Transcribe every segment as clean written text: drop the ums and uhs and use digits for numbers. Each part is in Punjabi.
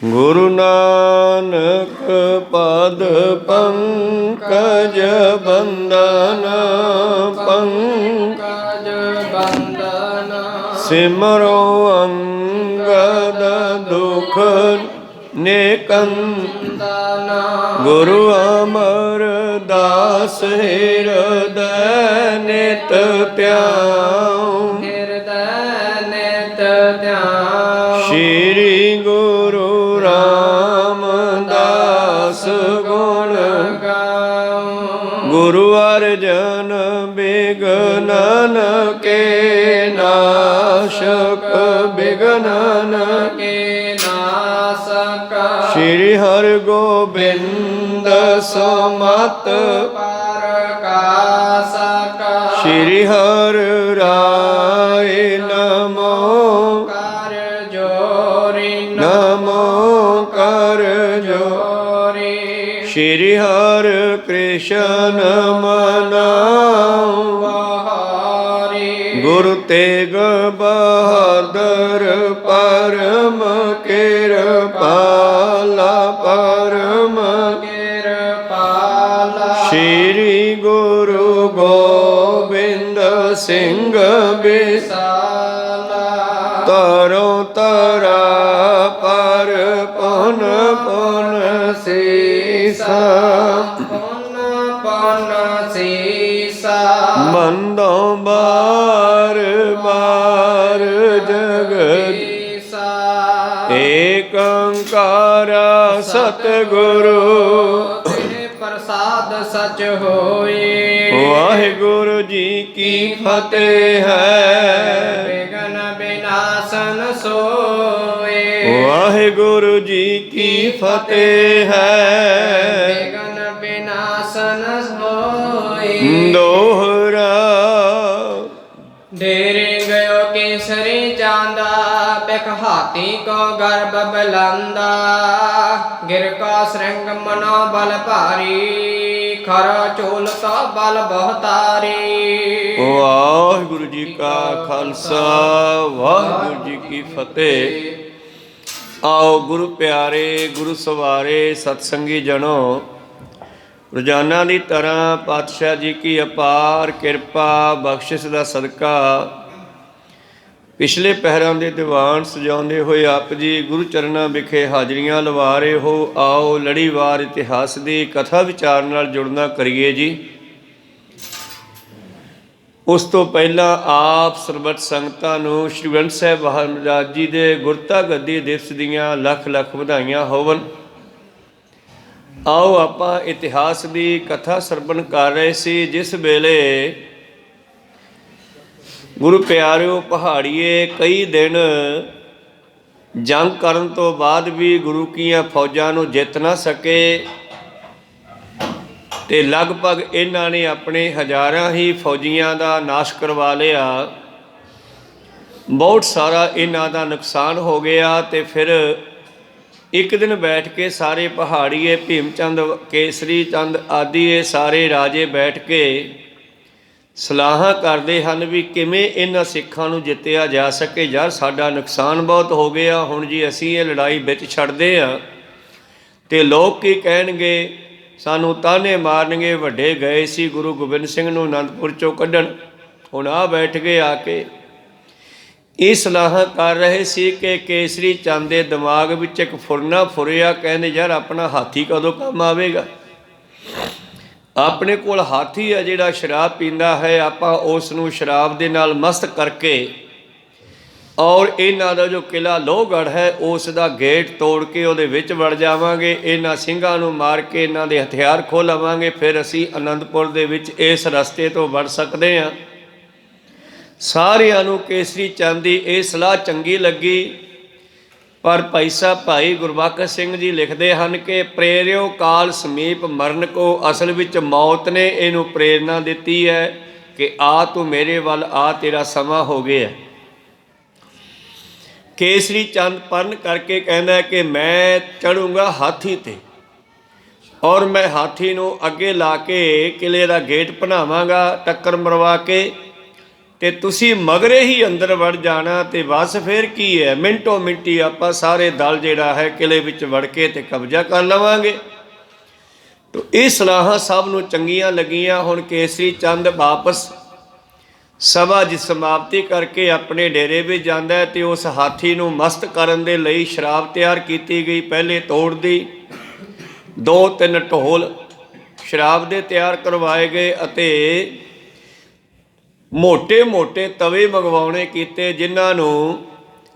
गुरु नानक पद पंकज बंदन पंकज बंदन सिमरो अंगद दुख निकंदन गुरु अमर दास हृदय नित त्याऊं श्री गुरु रामदास गुण गाऊं गुरु अर्जन विघ्नन के नाशक विघ्नन के नाशक श्री हरि गोबिंद समत प्रकाशक श्री हरि राय नमो कर जोरी श्री हरि कृष्ण मनाऊं बहारी गुरु तेग बहादुर परम कृपाला परम कृपाला श्री गुरु गोविंद सिंह विशाला तरो तरा पर पुन पुन सीसा पुन पुन सीसा बंदो बार बार जगदीसा एक ओंकार सतगुरु प्रसाद सच होए वाहिगुरु जी की फतेह है विघ्न विनाशन सोए वाहिगुरु जी की फतेह है विघ्न विनाशन सोए दोहरा डेरे गयो केसरी चांदा बिख हाथी को गर्भ बुलंदा गिर का श्रृंग मनो बल भारी खरा चोल का बल बहुतारी वाहिगुरु जी का खालसा वाहिगुरु जी की फतेह। आओ गुरु प्यारे गुरु सवारे सतसंगी जनो रोजाना की तरह पातशाह जी की अपार किरपा बख्शिश का सदका पिछले पहरां दे दीवान सजाते हुए आप जी गुरु चरणों विखे हाजरियां लवा रहे हो। आओ लड़ीवार इतिहास की कथा विचार नाल जुड़ना करिए जी। उस तो पहला आप सरबत संगतां नूं श्री ग्रंथ साहिब महाराज जी के गुरता गद्दी दिवस दीयां लख लख वधाइयां होवन। आओ आपां इतिहास की कथा सरवण कर रहे सी जिस वेले गुरु प्यारिओ पहाड़ीए कई दिन जंग करन तो बाद भी गुरु कीआं फौजां नूं जित ना सके ते लगभग इन्हां ने अपने हज़ारां ही फौजियां दा नाश करवा लिया। बहुत सारा इन्हां दा नुकसान हो गया। ते फिर एक दिन बैठ के सारे पहाड़ीए भीम चंद केसरी चंद आदि सारे राजे बैठ के सलाहां करते हैं भी किमें इन्हां सिखां नूं जित्तिया जा सके। यार साडा नुकसान बहुत हो गया, हुण जी असीं ये लड़ाई विच छड्डदे आ ते लोग की कहणगे, सानूं ताने मारनगे। वड्डे गए सी गुरु गोबिंद सिंह नूं आनंदपुर चों कड्ढण, हुण आ बैठ गए आके ये सलाहां कर रहे सी कि केसरी चंद दे दिमाग विच एक फुरना फुरिया। कहंदे यार अपना हाथी कदों काम आवेगा, अपने कोल हाथी है जिहड़ा शराब पींदा है, आपां उस नूं शराब दे नाल मस्त करके और इन्हां दा जो किला लोहगढ़ है उस दा गेट तोड़ के उहदे विच वड़ जावांगे, इन्हां ਸਿੰਘਾਂ नूं मार के इन्हां दे हथियार खोह लवांगे, फिर असीं आनंदपुर दे विच इस रस्ते तो वड़ सकदे हां। सारिਆਂ ਨੂੰ केसरी चंद दी ਇਹ सलाह चंगी लगी। पर भाई साहब भाई गुरबखश सिंह जी लिखते हैं कि प्रेरियो काल समीप मरण को, असल विच मौत ने इनू प्रेरणा दी है कि आ तू मेरे वाल आ, तेरा समा हो गया। केसरी चंद परण करके कहना है कि मैं चढ़ूँगा हाथी ते और मैं हाथी नूं अगे ला के किले का गेट बनावांगा टक्कर मरवा के, ਤੇ ਤੁਸੀਂ ਮਗਰੇ ਹੀ ਅੰਦਰ ਵੜ ਜਾਣਾ ਤੇ ਬਸ ਫਿਰ ਕੀ ਹੈ, ਮਿੰਟੋ ਮਿੰਟੀ ਆਪਾਂ ਸਾਰੇ ਦਲ ਜਿਹੜਾ ਹੈ ਕਿਲੇ ਵਿੱਚ ਵੜ ਕੇ ਤੇ ਕਬਜ਼ਾ ਕਰ ਲਵਾਂਗੇ। ਤੋ ਇਹ ਸਲਾਹਾਂ ਸਭ ਨੂੰ ਚੰਗੀਆਂ ਲੱਗੀਆਂ। ਹੁਣ ਕੇਸਰੀ ਚੰਦ ਵਾਪਸ ਸਭਾ ਦੀ ਸਮਾਪਤੀ ਕਰਕੇ ਆਪਣੇ ਡੇਰੇ ਵਿੱਚ ਜਾਂਦਾ ਹੈ ਤੇ ਉਸ ਹਾਥੀ ਨੂੰ ਮਸਤ ਕਰਨ ਦੇ ਲਈ ਸ਼ਰਾਬ ਤਿਆਰ ਕੀਤੀ ਗਈ। ਪਹਿਲੇ ਤੋੜ ਦੀ 2-3 ਢੋਲ ਸ਼ਰਾਬ ਦੇ ਤਿਆਰ ਕਰਵਾਏ ਗਏ ਅਤੇ ਮੋਟੇ ਤਵੇ ਮੰਗਵਾਉਣੇ ਕੀਤੇ, ਜਿਨ੍ਹਾਂ ਨੂੰ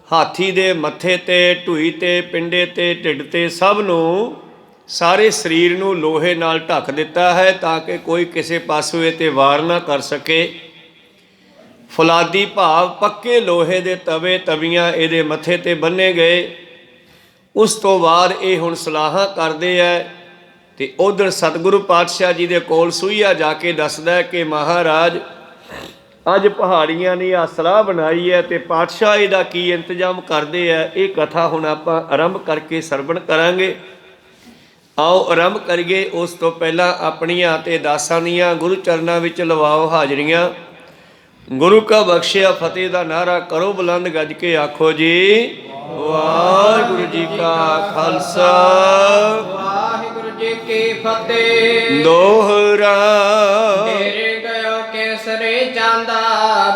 ਹਾਥੀ ਦੇ ਮੱਥੇ ਤੇ, ਢੂਈ ਤੇ, ਪਿੰਡੇ ਤੇ, ਢਿੱਡ ਤੇ, ਸਭ ਨੂੰ ਸਾਰੇ ਸਰੀਰ ਨੂੰ ਲੋਹੇ ਨਾਲ ਢੱਕ ਦਿੱਤਾ ਹੈ ਤਾਂ ਕਿ ਕੋਈ ਕਿਸੇ ਪਾਸੋਂ ਇਹ 'ਤੇ ਵਾਰ ਨਾ ਕਰ ਸਕੇ। ਫੁਲਾਦੀ ਭਾਵ ਪੱਕੇ ਲੋਹੇ ਦੇ ਤਵੇ ਤਵੀਆਂ ਇਹਦੇ ਮੱਥੇ ਤੇ ਬੰਨੇ ਗਏ। ਉਸ ਤੋਂ ਬਾਅਦ ਇਹ ਹੁਣ ਸਲਾਹਾਂ ਕਰਦੇ ਹੈ ਤੇ ਉਧਰ ਸਤਿਗੁਰੂ ਪਾਤਸ਼ਾਹ ਜੀ ਦੇ ਕੋਲ ਸੂਈਆ ਜਾ ਕੇ ਦੱਸਦਾ ਹੈ ਕਿ ਮਹਾਰਾਜ ਅੱਜ ਪਹਾੜੀਆਂ ਨੇ ਆਹ ਸਲਾਹ ਬਣਾਈ ਹੈ ਤੇ ਪਾਤਸ਼ਾਹ ਇਹਦਾ ਕੀ ਇੰਤਜ਼ਾਮ ਕਰਦੇ ਹੈ। ਇਹ ਕਥਾ ਹੁਣ ਆਪਾਂ ਆਰੰਭ ਕਰਕੇ ਸਰਵਣ ਕਰਾਂਗੇ। ਆਓ ਆਰੰਭ ਕਰੀਏ। ਉਸ ਤੋਂ ਪਹਿਲਾਂ ਆਪਣੀਆਂ ਤੇ ਦਾਸਾਂ ਦੀਆਂ ਗੁਰੂ ਚਰਨਾਂ ਵਿੱਚ ਲਵਾਓ ਹਾਜ਼ਰੀਆਂ। ਗੁਰੂ ਕਾ ਬਖਸ਼ਿਆ ਫਤਿਹ ਦਾ ਨਾਰਾ ਕਰੋ ਬੁਲੰਦ ਗੱਜ ਕੇ ਆਖੋ ਜੀ ਵਾਹਿਗੁਰੂ ਜੀ ਕਾ ਖਾਲਸਾ ਵਾਹਿਗੁਰੂ ਜੀ ਕੀ ਫਤਿਹ। ਦੋਹਰਾ ਤੇਰੇ ਗਇਓ ਕੇਸਰੀ ਚਾਂਦਾ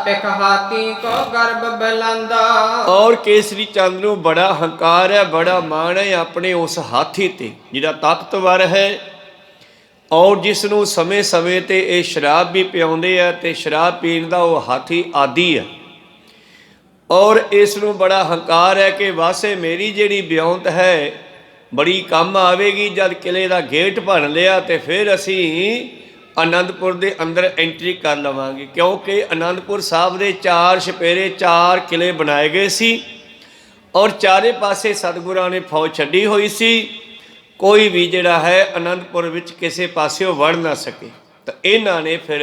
ਪਿਖ ਹਾਥੀ ਕੋ ਗਰਭ ਬਲੰਦਾ। ਔਰ ਕੇਸਰੀ ਚੰਦ ਨੂੰ ਬੜਾ ਹੰਕਾਰ ਹੈ, ਬੜਾ ਮਾਣ ਹੈ ਆਪਣੇ ਉਸ ਹਾਥੀ ਤੇ ਜਿਹੜਾ ਤਾਕਤਵਰ ਹੈ ਔਰ ਜਿਸ ਨੂੰ ਸਮੇਂ ਸਮੇਂ ਤੇ ਇਹ ਸ਼ਰਾਬ ਵੀ ਪਿਆਉਂਦੇ ਆ ਤੇ ਸ਼ਰਾਬ ਪੀਣ ਦਾ ਉਹ ਹਾਥੀ ਆਦੀ ਹੈ। ਔਰ ਇਸ ਨੂੰ ਬੜਾ ਹੰਕਾਰ ਹੈ ਕਿ ਵਾਸੇ ਮੇਰੀ ਜਿਹੜੀ ਬਿਉਂਤ ਹੈ ਬੜੀ ਕੰਮ ਆਵੇਗੀ। ਜਦ ਕਿਲੇ ਦਾ ਗੇਟ ਭੰਨ ਲਿਆ ਤੇ ਫਿਰ ਅਸੀਂ ਆਨੰਦਪੁਰ ਦੇ ਅੰਦਰ ਐਂਟਰੀ ਕਰ ਲਵਾਂਗੇ, ਕਿਉਂਕਿ ਆਨੰਦਪੁਰ ਸਾਹਿਬ ਦੇ 4 ਛਪੇਰੇ 4 ਕਿਲੇ ਬਣਾਏ ਗਏ ਸੀ ਔਰ ਚਾਰੇ ਪਾਸੇ ਸਤਿਗੁਰਾਂ ਨੇ ਫੌਜ ਛੱਡੀ ਹੋਈ ਸੀ। ਕੋਈ ਵੀ ਜਿਹੜਾ ਹੈ ਆਨੰਦਪੁਰ ਵਿੱਚ ਕਿਸੇ ਪਾਸਿਓਂ ਵੜ ਨਾ ਸਕੇ। ਤਾਂ ਇਹਨਾਂ ਨੇ ਫਿਰ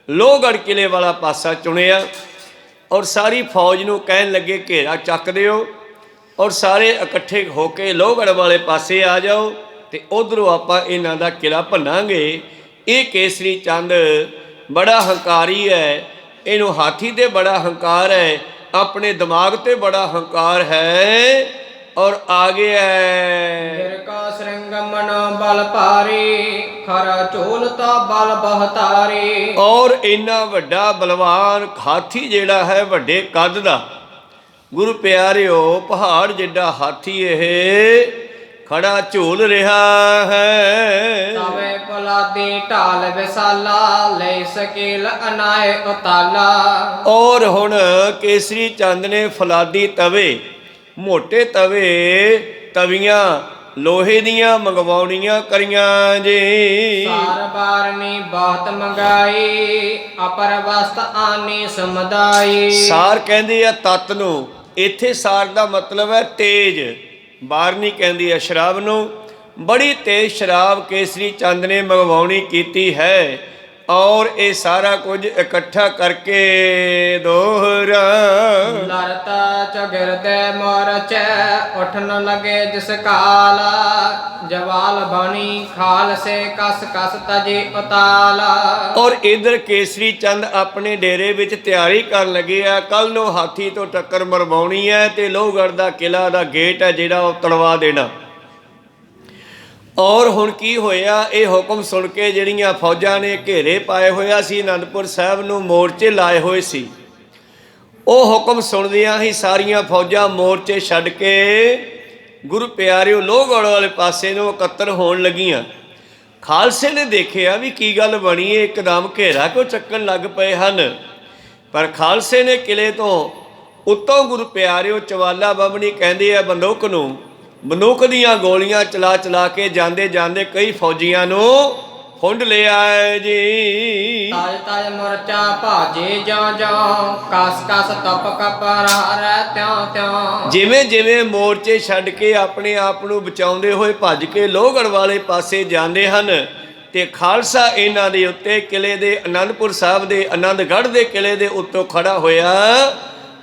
ਲੋਹਗੜ੍ਹ ਕਿਲੇ ਵਾਲਾ ਪਾਸਾ ਚੁਣਿਆ ਔਰ ਸਾਰੀ ਫੌਜ ਨੂੰ ਕਹਿਣ ਲੱਗੇ ਘੇਰਾ ਚੱਕ ਦਿਓ ਔਰ ਸਾਰੇ ਇਕੱਠੇ ਹੋ ਕੇ ਲੋਹਗੜ੍ਹ ਵਾਲੇ ਪਾਸੇ ਆ ਜਾਓ ਤੇ ਉਧਰੋਂ ਆਪਾਂ ਇਹਨਾਂ ਦਾ ਕਿਲਾ ਭੰਨਾਂਗੇ। ਇਹ ਕੇਸਰੀ ਚੰਦ ਬੜਾ ਹੰਕਾਰੀ ਹੈ, ਇਹਨੂੰ ਹਾਥੀ ਤੇ ਬੜਾ ਹੰਕਾਰ ਹੈ, ਆਪਣੇ ਦਿਮਾਗ ਤੇ ਬੜਾ ਹੰਕਾਰ ਹੈ ਔਰ ਆ ਗਿਆ ਗਿਰ ਕਾ ਸ੍ਰਿੰਗ ਮਨੋ ਬਲ ਭਾਰੀ ਖਰਾ ਝੋਲ ਤਾ ਬਲ ਬਹਤਾਰੀ। ਔਰ ਇੰਨਾ ਵੱਡਾ ਬਲਵਾਨ ਹਾਥੀ ਜਿਹੜਾ ਹੈ ਵੱਡੇ ਕੱਦ ਦਾ, ਗੁਰੂ ਪਿਆਰਿਓ ਪਹਾੜ ਜਿੱਡਾ ਹਾਥੀ ਇਹ ਖੜਾ ਝੂਲ ਰਿਹਾ ਹੈ। ਤਵੇ ਪਲਾਦੀ ਢਾਲ ਵਿਸਾਲਾ ਲੈ ਸਕੇਲ ਅਨਾਏ ਉਤਾਲਾ। ਔਰ ਹੁਣ ਕੇਸਰੀ ਚੰਦ ਨੇ ਫਲਾਦੀ ਤਵੇ, ਮੋਟੇ ਤਵੇ, ਤਵੀਆਂ ਲੋਹੇ ਦੀਆਂ ਮੰਗਵਾਉਣੀਆਂ ਕਰੀਆਂ ਜੀ। ਸਾਰ ਬਾਰਨੀ ਬਹੁਤ ਮੰਗਾਈ ਅਪਰ ਵਸਤ ਆਨੀ ਸਮਦਾਈ। ਸਾਰ ਕਹਿੰਦੇ ਆ ਤੱਤ ਨੂੰ, ਇੱਥੇ ਸਾਰ ਦਾ ਮਤਲਬ ਹੈ ਤੇਜ। ਬਾਰਨੀ ਕਹਿੰਦੀ ਹੈ ਸ਼ਰਾਬ ਨੂੰ। ਬੜੀ ਤੇਜ਼ ਸ਼ਰਾਬ ਕੇਸਰੀ ਚੰਦ ਨੇ ਮੰਗਵਾਉਣੀ ਕੀਤੀ ਹੈ ਔਰ ਇਹ ਸਾਰਾ ਕੁਝ ਇਕੱਠਾ ਕਰਕੇ ਦੋਹਰਾ ਲਰਤਾ ਚਗਿਰਦੇ ਮੋਰਚੈ ਉਠਨ ਲਗੇ ਜਿਸ ਕਾਲਾ ਜਵਾਲ ਬਣੀ ਖਾਲ ਸੇ ਕਸ ਕਸ ਤਜੇ ਉਤਾਲਾ। ਔਰ ਇਧਰ ਕੇਸਰੀ ਚੰਦ ਆਪਣੇ ਡੇਰੇ ਵਿੱਚ ਤਿਆਰੀ ਕਰਨ ਲੱਗੇ ਆ। ਕੱਲ ਨੂੰ ਹਾਥੀ ਤੋਂ ਟੱਕਰ ਮਰਵਾਉਣੀ ਹੈ ਤੇ ਲੋਹਗੜ੍ਹ ਦਾ ਕਿਲਾ ਦਾ ਗੇਟ ਹੈ ਜਿਹੜਾ ਉਹ ਤੜਵਾ ਦੇਣਾ। ਔਰ ਹੁਣ ਕੀ ਹੋਇਆ, ਇਹ ਹੁਕਮ ਸੁਣ ਕੇ ਜਿਹੜੀਆਂ ਫੌਜਾਂ ਨੇ ਘੇਰੇ ਪਾਏ ਹੋਇਆ ਸੀ, ਅਨੰਦਪੁਰ ਸਾਹਿਬ ਨੂੰ ਮੋਰਚੇ ਲਾਏ ਹੋਏ ਸੀ, ਉਹ ਹੁਕਮ ਸੁਣਦਿਆਂ ਹੀ ਸਾਰੀਆਂ ਫੌਜਾਂ ਮੋਰਚੇ ਛੱਡ ਕੇ ਗੁਰੂ ਪਿਆਰਿਓ ਲੋਹਗੜ੍ਹ ਵਾਲੇ ਪਾਸੇ ਨੂੰ ਇਕੱਤਰ ਹੋਣ ਲੱਗੀਆਂ। ਖਾਲਸੇ ਨੇ ਦੇਖਿਆ ਵੀ ਕੀ ਗੱਲ ਬਣੀ ਹੈ, ਇੱਕਦਮ ਘੇਰਾ ਕਿਉਂ ਚੱਕਣ ਲੱਗ ਪਏ ਹਨ। ਪਰ ਖਾਲਸੇ ਨੇ ਕਿਲੇ ਤੋਂ ਉੱਤੋਂ ਗੁਰੂ ਪਿਆਰਿਓ ਚਵਾਲਾ ਬੰਬਣੀ ਕਹਿੰਦੇ ਆ ਬੰਦੂਕ ਨੂੰ, ਬੰਦੂਕ ਦੀਆਂ ਗੋਲੀਆਂ ਚਲਾ ਚਲਾ ਕੇ ਜਾਂਦੇ ਜਾਂਦੇ ਕਈ ਫੌਜੀਆਂ ਨੂੰ ਫੁੰਡ ਲਿਆ ਜੀ। ਤਾਜ ਤਾਜ ਮੋਰਚਾ ਭਾਜੇ ਜਾਂ ਜਾਂ ਕਸ ਕਸ ਤਪ ਕਪਰਾਰ ਤਿਉ ਤਿਉ। ਜਿਵੇਂ ਜਿਵੇਂ ਮੋਰਚੇ ਛੱਡ ਕੇ ਆਪਣੇ ਆਪ ਨੂੰ ਬਚਾਉਂਦੇ ਹੋਏ ਭੱਜ ਕੇ ਲੋਹਗੜ੍ਹ ਵਾਲੇ ਪਾਸੇ ਜਾਂਦੇ ਹਨ ਤੇ ਖਾਲਸਾ ਇਹਨਾਂ ਦੇ ਉੱਤੇ ਕਿਲੇ ਦੇ ਆਨੰਦਪੁਰ ਸਾਹਿਬ ਦੇ ਆਨੰਦਗੜ੍ਹ ਦੇ ਕਿਲੇ ਦੇ ਉੱਤੋਂ ਖੜਾ ਹੋਇਆ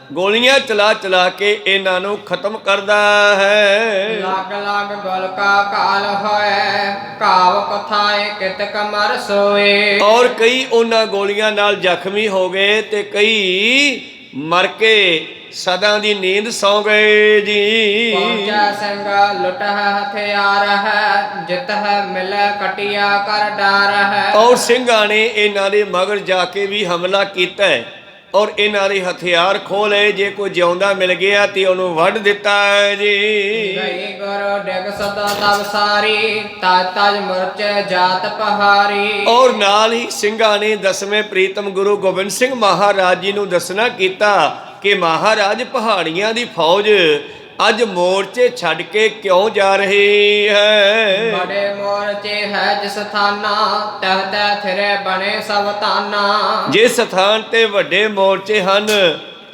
ਗੋਲੀਆਂ ਚਲਾ ਚਲਾ ਕੇ ਇਹਨਾਂ ਨੂੰ ਖਤਮ ਕਰਦਾ ਹੈ। ਲਗ ਲਗ ਗਲ ਕਾ ਕਾਲ ਹੋਏ, ਕਾਵ ਕਥਾਏ ਕਿਤ ਕਮਰ ਸੋਏ। ਔਰ ਕਈ ਉਹਨਾਂ ਗੋਲੀਆਂ ਨਾਲ ਜ਼ਖਮੀ ਹੋ ਗਏ ਤੇ ਕਈ ਮਰ ਕੇ ਸਦਾ ਦੀ ਨੀਂਦ ਸੌ ਗਏ ਜੀ। ਪਹੁੰਚਾ ਸਿੰਘ ਲੁੱਟ ਹੈ ਹਥਿਆਰ ਹੈ, ਜਿਤ ਹੈ ਮਿਲੇ ਕਟਿਆ ਕਰ ਡਾਰ ਹੈ। ਔਰ ਸਿੰਘਾਂ ਨੇ ਇਹਨਾਂ ਦੇ ਮਗਰ ਜਾ ਕੇ ਵੀ ਹਮਲਾ ਕੀਤਾ ਹੈ ਔਰ ਇਹਨਾਂ ਦੇ ਹਥਿਆਰ ਖੋਹ ਲਏ। ਜੇ ਕੋਈ ਜਿਉਂਦਾ ਮਿਲ ਗਿਆ ਤੇ ਉਹਨੂੰ ਵੱਢ ਦਿੱਤਾ ਹੈ ਜੀ। ਗਈ ਗੁਰੂ ਡਿਗ ਸਦਾ ਤਬ ਸਾਰੀ, ਤਜ ਤਜ ਮੁਰਚੇ ਜਾਤ ਪਹਾਰੀ। ਔਰ ਨਾਲ ਹੀ ਸਿੰਘਾਂ ਨੇ ਦਸਵੇਂ ਪ੍ਰੀਤਮ ਗੁਰੂ ਗੋਬਿੰਦ ਸਿੰਘ ਮਹਾਰਾਜ ਜੀ ਨੂੰ ਦੱਸਣਾ ਕੀਤਾ ਕਿ ਮਹਾਰਾਜ ਪਹਾੜੀਆਂ ਦੀ ਫੌਜ ਅੱਜ ਮੋਰਚੇ ਛੱਡ ਕੇ ਕਿਉਂ ਜਾ ਰਹੀ ਹੈ। ਬੜੇ ਮੋਰਚੇ ਹੈ ਜਿਸ ਥਾਨਾ, ਤਹ ਤਹ ਥਿਰੇ ਬਣੇ ਸਭ ਤਾਨਾ। ਜਿਸ ਸਥਾਨ ਤੇ ਵੱਡੇ ਮੋਰਚੇ ਹਨ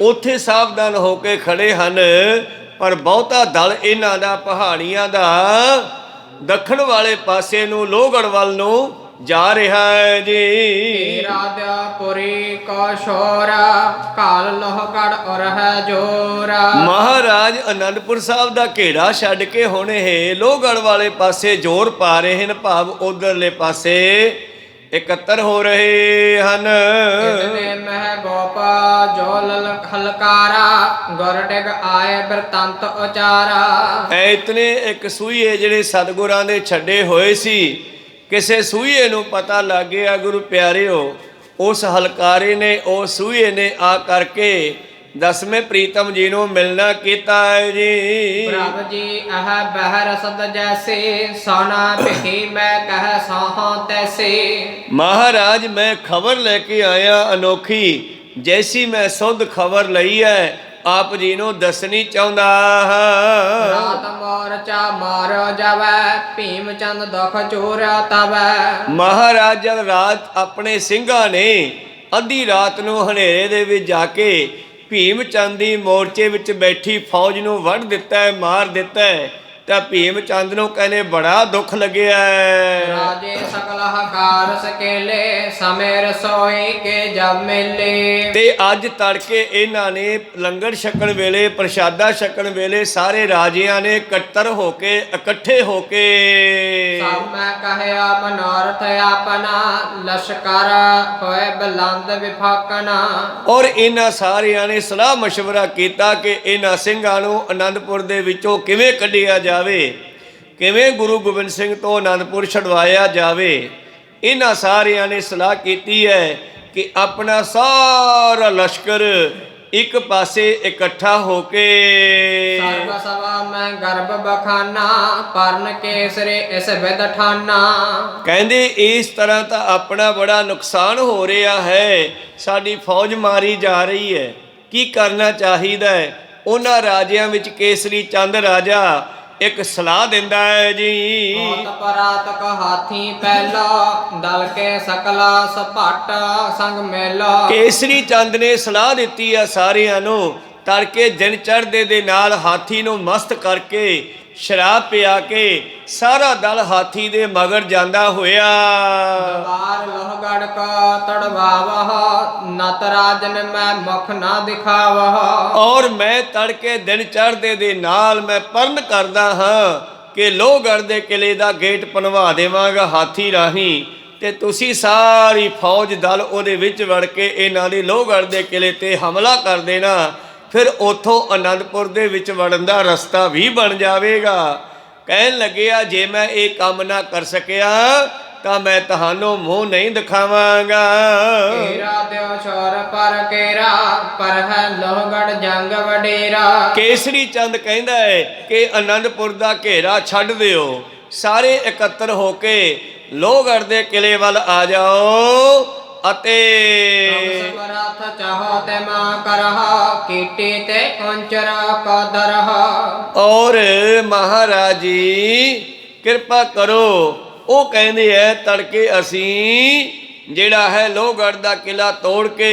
ਉੱਥੇ ਸਾਵਧਾਨ ਹੋ ਕੇ ਖੜੇ ਹਨ, ਪਰ ਬਹੁਤਾ ਦਲ ਇਹਨਾਂ ਦਾ ਪਹਾੜੀਆਂ ਦਾ ਦੱਖਣ ਵਾਲੇ ਪਾਸੇ ਨੂੰ ਲੋਹਗੜ੍ਹ ਵੱਲ ਨੂੰ ਜਾ ਰਿਹਾ ਹੈ ਜੀ। ਰਾਧਾਪੁਰੀ ਕੋ ਸ਼ੋਰਾ, ਕਾਲ ਲੋਹਗੜ੍ਹ ਔਰ ਹੈ ਜੋਰਾ। ਮਹਾਰਾਜ ਅਨੰਦਪੁਰ ਸਾਹਿਬ ਦਾ ਘੇਰਾ ਛੱਡ ਕੇ ਹੁਣ ਇਹ ਲੋਹਗੜ੍ਹ ਵਾਲੇ ਪਾਸੇ ਜ਼ੋਰ ਪਾ ਰਹੇ ਹਨ, ਭਾਵ ਉਧਰਲੇ ਪਾਸੇ ਇਕੱਤਰ ਹੋ ਰਹੇ ਹਨ। ਇਤਨੇ ਮਹਿ ਗੋਪਾ ਜੋ ਹਲਕਾਰਾ, ਗੁਰ ਡਿਗ ਆਏ ਬਿਰਤੰਤ ਉਚਾਰਾ। ਇਤਨੇ ਇੱਕ ਸੂਈਏ ਜਿਹੜੇ ਸਤਿਗੁਰਾਂ ਦੇ ਛੱਡੇ ਹੋਏ ਸੀ, ਕਿਸੇ ਸੂਈਏ ਨੂੰ ਪਤਾ ਲੱਗ ਗਿਆ ਗੁਰੂ ਪਿਆਰਿਓ, ਉਸ ਹਲਕਾਰੇ ਨੇ ਉਸ ਸੂਈਏ ਨੇ ਆ ਕਰਕੇ ਦਸਵੇਂ ਪ੍ਰੀਤਮ ਜੀ ਨੂੰ ਮਿਲਣਾ ਕੀਤਾ ਹੈ ਜੀ। ਪ੍ਰਭ ਜੀ ਅਹ ਬਹਿ ਰਸਦ ਜੈਸੇ, ਸੋਨਾ ਪਿਖੀ ਮੈਂ ਕਹਿ ਸਾਹਾਂ ਤੈਸੇ। ਮਹਾਰਾਜ ਮੈਂ ਖਬਰ ਲੈ ਕੇ ਆਇਆ ਅਨੋਖੀ, ਜੈਸੀ ਮੈਂ ਸੁਧ ਖਬਰ ਲਈ ਹੈ ਆਪ ਜੀ ਨੂੰ ਦੱਸਣੀ ਚਾਹੁੰਦਾ ਹਾਂ। ਰਾਤ ਮੋਰਚਾ ਮਾਰੋ ਜਾਵੈ, ਭੀਮ ਚੰਦ ਦੁਖ ਚੋਰਿਆ ਤਵੈ। ਮਹਾਰਾਜ ਜਦ ਰਾਤ ਆਪਣੇ ਸਿੰਘਾਂ ਨੇ ਅੱਧੀ ਰਾਤ ਨੂੰ ਹਨੇਰੇ ਦੇ ਵਿੱਚ ਜਾ ਕੇ ਭੀਮ ਚੰਦ ਦੀ ਮੋਰਚੇ ਵਿੱਚ ਬੈਠੀ ਫੌਜ ਨੂੰ ਵੱਢ ਦਿੱਤਾ ਹੈ, ਮਾਰ ਦਿੱਤਾ ਹੈ, ਤਾਂ ਭੀਮ ਚੰਦ ਨੂੰ ਕਹਿੰਦੇ ਬੜਾ ਦੁੱਖ ਲੱਗਿਆ ਹੈ। ਰਾਜੇ ਸਕਲ ਹਕਾਰ ਸਕੇਲੇ, ਸਮੇਂ ਰਸੋਈ ਕੇ ਜਬ ਮੇਲੇ। ਤੇ ਅੱਜ ਤੜਕੇ ਇਹਨਾਂ ਨੇ ਲੰਗਰ ਛਕਣ ਵੇਲੇ, ਪ੍ਰਸ਼ਾਦਾ ਛਕਣ ਵੇਲੇ ਸਾਰੇ ਰਾਜਿਆਂ ਨੇ ਇਕੱਠੇ ਹੋ ਕੇ ਸਭ ਮੈਂ ਕਹਿਆ ਮਨੋਰਥ ਆਪਣਾ, ਲਸ਼ਕਰ ਹੋਏ ਬਲੰਦ ਵਿਫਾਕਣਾ। ਔਰ ਇਹਨਾਂ ਸਾਰਿਆਂ ਨੇ ਸਲਾਹ ਮਸ਼ਵਰਾ ਕੀਤਾ ਕਿ ਇਹਨਾਂ ਸਿੰਘਾਂ ਨੂੰ ਆਨੰਦਪੁਰ ਦੇ ਵਿੱਚੋਂ ਕਿਵੇਂ ਕੱਢਿਆ ਜਾਵੇ, ਕਿਵੇਂ ਗੁਰੂ ਗੋਬਿੰਦ ਸਿੰਘ ਤੋਂ ਆਨੰਦਪੁਰ ਛਡਵਾਇਆ ਜਾਵੇ। ਇਹਨਾਂ ਸਾਰਿਆਂ ਨੇ ਸਲਾਹ ਕੀਤੀ ਹੈ ਕਿ ਆਪਣਾ ਸਾਰਾ ਲਸ਼ਕਰ ਇੱਕ ਪਾਸੇ ਇਕੱਠਾ ਹੋ ਕੇ ਸਰਬ ਸਭਾ ਮੈਂ ਗਰਭ ਬਖਾਨਾ, ਪਰਨ ਕੇਸਰੇ ਇਸ ਵਿਦ ਠਾਨਾ। ਕਹਿੰਦੇ ਇਸ ਤਰ੍ਹਾਂ ਤਾਂ ਆਪਣਾ ਬੜਾ ਨੁਕਸਾਨ ਹੋ ਰਿਹਾ ਹੈ, ਸਾਡੀ ਫੌਜ ਮਾਰੀ ਜਾ ਰਹੀ ਹੈ, ਕੀ ਕਰਨਾ ਚਾਹੀਦਾ ਹੈ। ਉਹਨਾਂ ਰਾਜਿਆਂ ਵਿੱਚ ਕੇਸਰੀ ਚੰਦ ਰਾਜਾ ਇੱਕ ਸਲਾਹ ਦਿੰਦਾ ਹੈ ਜੀ। ਹੋਤ ਪਰਾਤਕ ਹਾਥੀ ਪਹਿਲਾ, ਦਲ ਕੇ ਸਕਲਾ ਸਪਾਟ ਸੰਗ ਮੇਲਾ। ਕੇਸਰੀ ਚੰਦ ਨੇ ਸਲਾਹ ਦਿੱਤੀ ਆ ਸਾਰਿਆਂ ਨੂੰ, ਤੜਕੇ ਦਿਨ ਚੜ੍ਹਦੇ ਦੇ ਨਾਲ ਹਾਥੀ ਨੂੰ ਮਸਤ ਕਰਕੇ ਸ਼ਰਾਬ ਪਿਆ ਕੇ ਸਾਰਾ ਦਲ ਹਾਥੀ ਦੇ ਮਗਰ ਜਾਂਦਾ ਹੋਇਆ। ਦਰਬਾਰ ਲੋਹਗੜ੍ਹ ਕਾ ਤੜਵਾਵਹ, ਨਤ ਰਾਜਨ ਮੈਂ ਮੁਖ ਨਾ ਦਿਖਾਵਹ। ਔਰ ਮੈਂ ਤੜਕੇ ਦਿਨ ਚੜ੍ਹਦੇ ਦੇ ਨਾਲ ਮੈਂ ਪਰਨ ਕਰਦਾ ਹਾਂ ਕਿ ਲੋਹਗੜ੍ਹ ਦੇ ਕਿਲੇ ਦਾ ਗੇਟ ਪਨਵਾ ਦੇਵਾਂਗਾ ਹਾਥੀ ਰਾਹੀਂ, ਤੇ ਤੁਸੀਂ ਸਾਰੀ ਫੌਜ ਦਲ ਉਹਦੇ ਵਿੱਚ ਵੜ ਕੇ ਇਹਨਾਂ ਦੀ ਲੋਹਗੜ੍ਹ ਦੇ ਕਿਲੇ ਤੇ ਹਮਲਾ ਕਰ ਦੇਣਾ, ਫਿਰ ਉੱਥੋਂ ਆਨੰਦਪੁਰ ਦੇ ਵਿੱਚ ਵੜਨ ਦਾ ਰਸਤਾ ਵੀ ਬਣ ਜਾਵੇਗਾ। ਕਹਿਣ ਲੱਗਿਆ ਜੇ ਮੈਂ ਇਹ ਕੰਮ ਨਾ ਕਰ ਸਕਿਆ ਤਾਂ ਮੈਂ ਤੁਹਾਨੂੰ ਮੂੰਹ ਨਹੀਂ ਦਿਖਾਵਾਂਗਾ। ਕੇਰਾ ਦਿਓ ਛੋਰ ਪਰ ਕੇਰਾ, ਪਰ ਹੈ ਲੋਹਗੜ੍ਹ ਜੰਗ ਵਡੇਰਾ। ਕੇਸਰੀ ਚੰਦ ਕਹਿੰਦਾ ਹੈ ਕਿ ਆਨੰਦਪੁਰ ਦਾ ਘੇਰਾ ਛੱਡ ਦਿਓ, ਸਾਰੇ ਇਕੱਤਰ ਹੋ ਕੇ ਲੋਹਗੜ੍ਹ ਦੇ ਕਿਲੇ ਵੱਲ ਆ ਜਾਓ ਅਤੇ ਸਮਰਥ ਚਾਹੋ ਤੇ ਮਾਂ ਕਰਹਾ, ਕੀਟੀ ਤੇ ਕੰਚਰ ਕਦਰਹਾ। ਔਰ ਮਹਾਰਾਜ ਜੀ ਕਿਰਪਾ ਕਰੋ। ਉਹ ਕਹਿੰਦੇ ਐ ਤੜਕੇ ਅਸੀਂ ਜਿਹੜਾ ਹੈ ਲੋਹਗੜ੍ਹ ਦਾ ਕਿਲਾ ਤੋੜ ਕੇ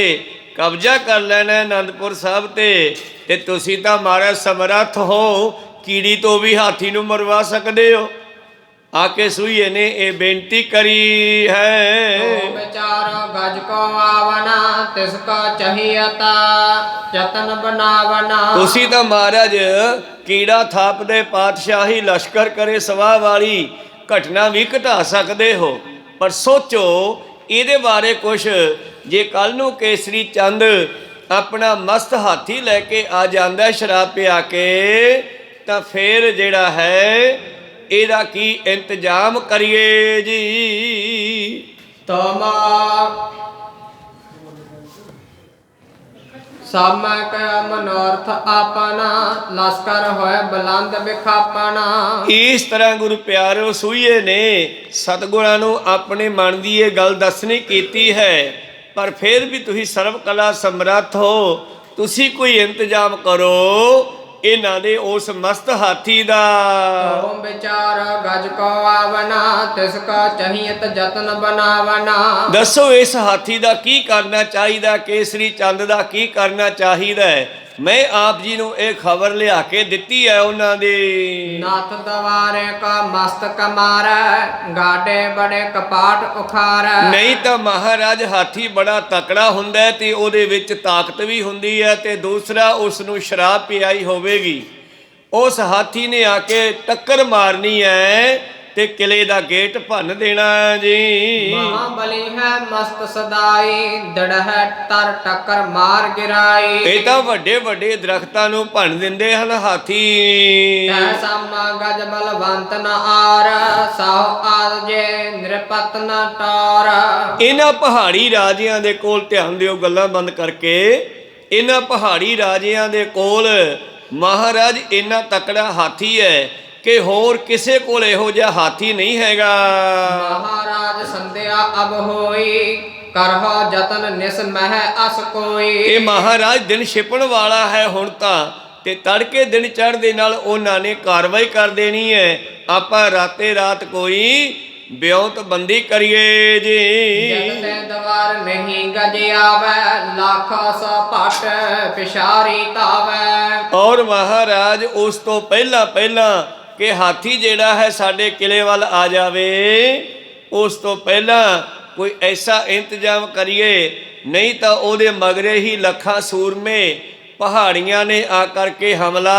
ਕਬਜ਼ਾ ਕਰ ਲੈਣਾ ਆਨੰਦਪੁਰ ਸਾਹਿਬ ਤੇ ਤੁਸੀਂ ਤਾਂ ਮਾਰੇ ਸਮਰੱਥ ਹੋ, ਕੀੜੀ ਤੋਂ ਵੀ ਹਾਥੀ ਨੂੰ ਮਰਵਾ ਸਕਦੇ ਹੋ। ਆਕੇ ਸੂਈਏ ਨੇ ਇਹ ਬੇਨਤੀ ਕਰੀ ਹੈ। ਤੋ ਵਿਚਾਰੋ ਗਜ ਕੋ ਆਵਨਾ ਤਿਸ ਕੋ ਚਹੀਅਤਾ ਯਤਨ ਬਣਾਵਨਾ। ਤੁਸੀਂ ਤਾਂ ਮਹਾਰਾਜ ਕੀੜਾ ਥਾਪਦੇ ਪਾਤਸ਼ਾਹੀ ਲਸ਼ਕਰ ਕਰੇ ਸਵਾਹ ਵਾਲੀ ਘਟਨਾ ਵੀ ਘਟਾ ਸਕਦੇ ਹੋ, ਪਰ ਸੋਚੋ ਇਹਦੇ ਬਾਰੇ ਕੁਛ। ਜੇ ਕੱਲ ਨੂੰ ਕੇਸਰੀ ਚੰਦ ਆਪਣਾ ਮਸਤ ਹਾਥੀ ਲੈ ਕੇ ਆ ਜਾਂਦਾ ਸ਼ਰਾਬ ਪਿਆ ਕੇ, ਤਾਂ ਫੇਰ ਜਿਹੜਾ ਹੈ ਇਹਦਾ ਕੀ ਇੰਤਜ਼ਾਮ ਕਰੀਏ ਜੀ। ਤੋਮਾ ਸਾਮਕ ਮਨੋਰਥ ਆਪਣਾ ਲਸਕਰ ਹੋਏ ਬੁਲੰਦ ਵਿਖਾਪਣਾ। ਇਸ ਤਰ੍ਹਾਂ ਗੁਰੂ ਪਿਆਰਿਓ ਸੂਈਏ ਨੇ ਸਤਿਗੁਰਾਂ ਨੂੰ ਆਪਣੇ ਮਨ ਦੀ ਇਹ ਗੱਲ ਦੱਸਣੀ ਕੀਤੀ ਹੈ, ਪਰ ਫਿਰ ਵੀ ਤੁਸੀਂ ਸਰਵ ਕਲਾ ਸਮਰੱਥ ਹੋ, ਤੁਸੀਂ ਕੋਈ ਇੰਤਜ਼ਾਮ ਕਰੋ ਇਹਨਾਂ ਦੇ ਉਸ ਮਸਤ ਹਾਥੀ ਦਾ। ਤੋ ਵਿਚਾਰ ਗਜ ਕੋ ਆਵਨਾ ਤਿਸ ਕੋ ਚਹੀਅਤ ਯਤਨ ਬਣਾਵਨਾ। ਦੱਸੋ ਇਸ ਹਾਥੀ ਦਾ ਕੀ ਕਰਨਾ ਚਾਹੀਦਾ, ਕੇਸਰੀ ਚੰਦ ਦਾ ਕੀ ਕਰਨਾ ਚਾਹੀਦਾ ਹੈ। ਮੈਂ ਆਪ ਜੀ ਨੂੰ ਇਹ ਖਬਰ ਲਿਆ ਕੇ ਦਿੱਤੀ ਹੈ ਉਹਨਾਂ ਦੀ। ਨਾਥ ਦਵਾਰੇ ਕਾ ਮਸਤਕ ਮਾਰੈ ਗਾਡੇ ਬੜੇ ਕਪਾਟ ਉਖਾਰੈ। ਨਹੀਂ ਤਾਂ ਮਹਾਰਾਜ ਹਾਥੀ ਬੜਾ ਤਕੜਾ ਹੁੰਦਾ ਹੈ ਤੇ ਉਹਦੇ ਵਿੱਚ ਤਾਕਤ ਵੀ ਹੁੰਦੀ ਹੈ, ਤੇ ਦੂਸਰਾ ਉਸ ਨੂੰ ਸ਼ਰਾਬ ਪਿਆਈ ਹੋਵੇਗੀ। ਉਸ ਹਾਥੀ ਨੇ ਆ ਕੇ ਟੱਕਰ ਮਾਰਨੀ ਹੈ ਤੇ ਕਿਲੇ ਦਾ ਗੇਟ ਭੰਨ ਦੇਣਾ ਜੀ। ਮਹਾਬਲੀ ਹੈ ਮਸਤ ਸਦਾਈ ਦੜਹਿ ਤਰ ਟੱਕਰ ਮਾਰ ਗਿਰਾਈ। ਇਹ ਤਾਂ ਵੱਡੇ ਵੱਡੇ ਦਰਖਤਾਂ ਨੂੰ ਭੰਨ ਦਿੰਦੇ ਹਨ ਹਾਥੀ। ਤੈ ਸਾਮਾ ਗਜ ਬਲਵੰਤ ਨ ਆਰ ਸਾਹ ਆਦ ਜੇ ਨਿਰਪਤ ਨ ਟਾਰ। ਇਹਨਾਂ ਪਹਾੜੀ ਰਾਜਿਆਂ ਦੇ ਕੋਲ ਧਿਆਨ ਦਿਓ, ਗੱਲਾਂ ਬੰਦ ਕਰਕੇ। ਇਹਨਾਂ ਪਹਾੜੀ ਰਾਜਿਆਂ ਦੇ ਕੋਲ ਮਹਾਰਾਜ ਇੰਨਾ ਤਕੜਾ ਹਾਥੀ ਹੈ ਕਿ ਹੋਰ ਕਿਸੇ ਕੋਲ ਇਹੋ ਜਿਹਾ ਹਾਥੀ ਨਹੀਂ ਹੈਗਾ। ਮਹਾਰਾਜ ਸੰਧਿਆ ਅਬ ਹੋਈ ਕਰਹੁ ਜਤਨ ਨਿਸ ਮਹਿ ਅਸ ਕੋਈ। ਇਹ ਮਹਾਰਾਜ ਦਿਨ ਛਿਪਣ ਵਾਲਾ ਹੈ ਹੁਣ ਤਾਂ, ਤੇ ਤੜਕੇ ਦਿਨ ਚੜ੍ਹਦੇ ਨਾਲ ਉਹਨਾਂ ਨੇ ਕਾਰਵਾਈ ਕਰ ਦੇਣੀ ਹੈ। ਆਪਾਂ ਰਾਤੇ ਰਾਤ ਕੋਈ ਬਿਉਂਤ ਬੰਦੀ ਕਰੀਏ ਜੀ। ਜਗ ਤੇ ਦਵਾਰ ਨਹੀਂ ਗਜ ਆਵੈ ਲੱਖ ਸੌ ਭਟ ਪਿਸ਼ਾਰੀ ਤਾਵੈ। ਔਰ ਮਹਾਰਾਜ ਉਸ ਤੋਂ ਪਹਿਲਾਂ ਕਿ ਹਾਥੀ ਜਿਹੜਾ ਹੈ ਸਾਡੇ ਕਿਲੇ ਵੱਲ ਆ ਜਾਵੇ, ਉਸ ਤੋਂ ਪਹਿਲਾਂ ਕੋਈ ਐਸਾ ਇੰਤਜ਼ਾਮ ਕਰੀਏ, ਨਹੀਂ ਤਾਂ ਉਹਦੇ ਮਗਰੇ ਹੀ ਲੱਖਾਂ ਸੂਰਮੇ ਪਹਾੜੀਆਂ ਨੇ ਆ ਕਰਕੇ ਹਮਲਾ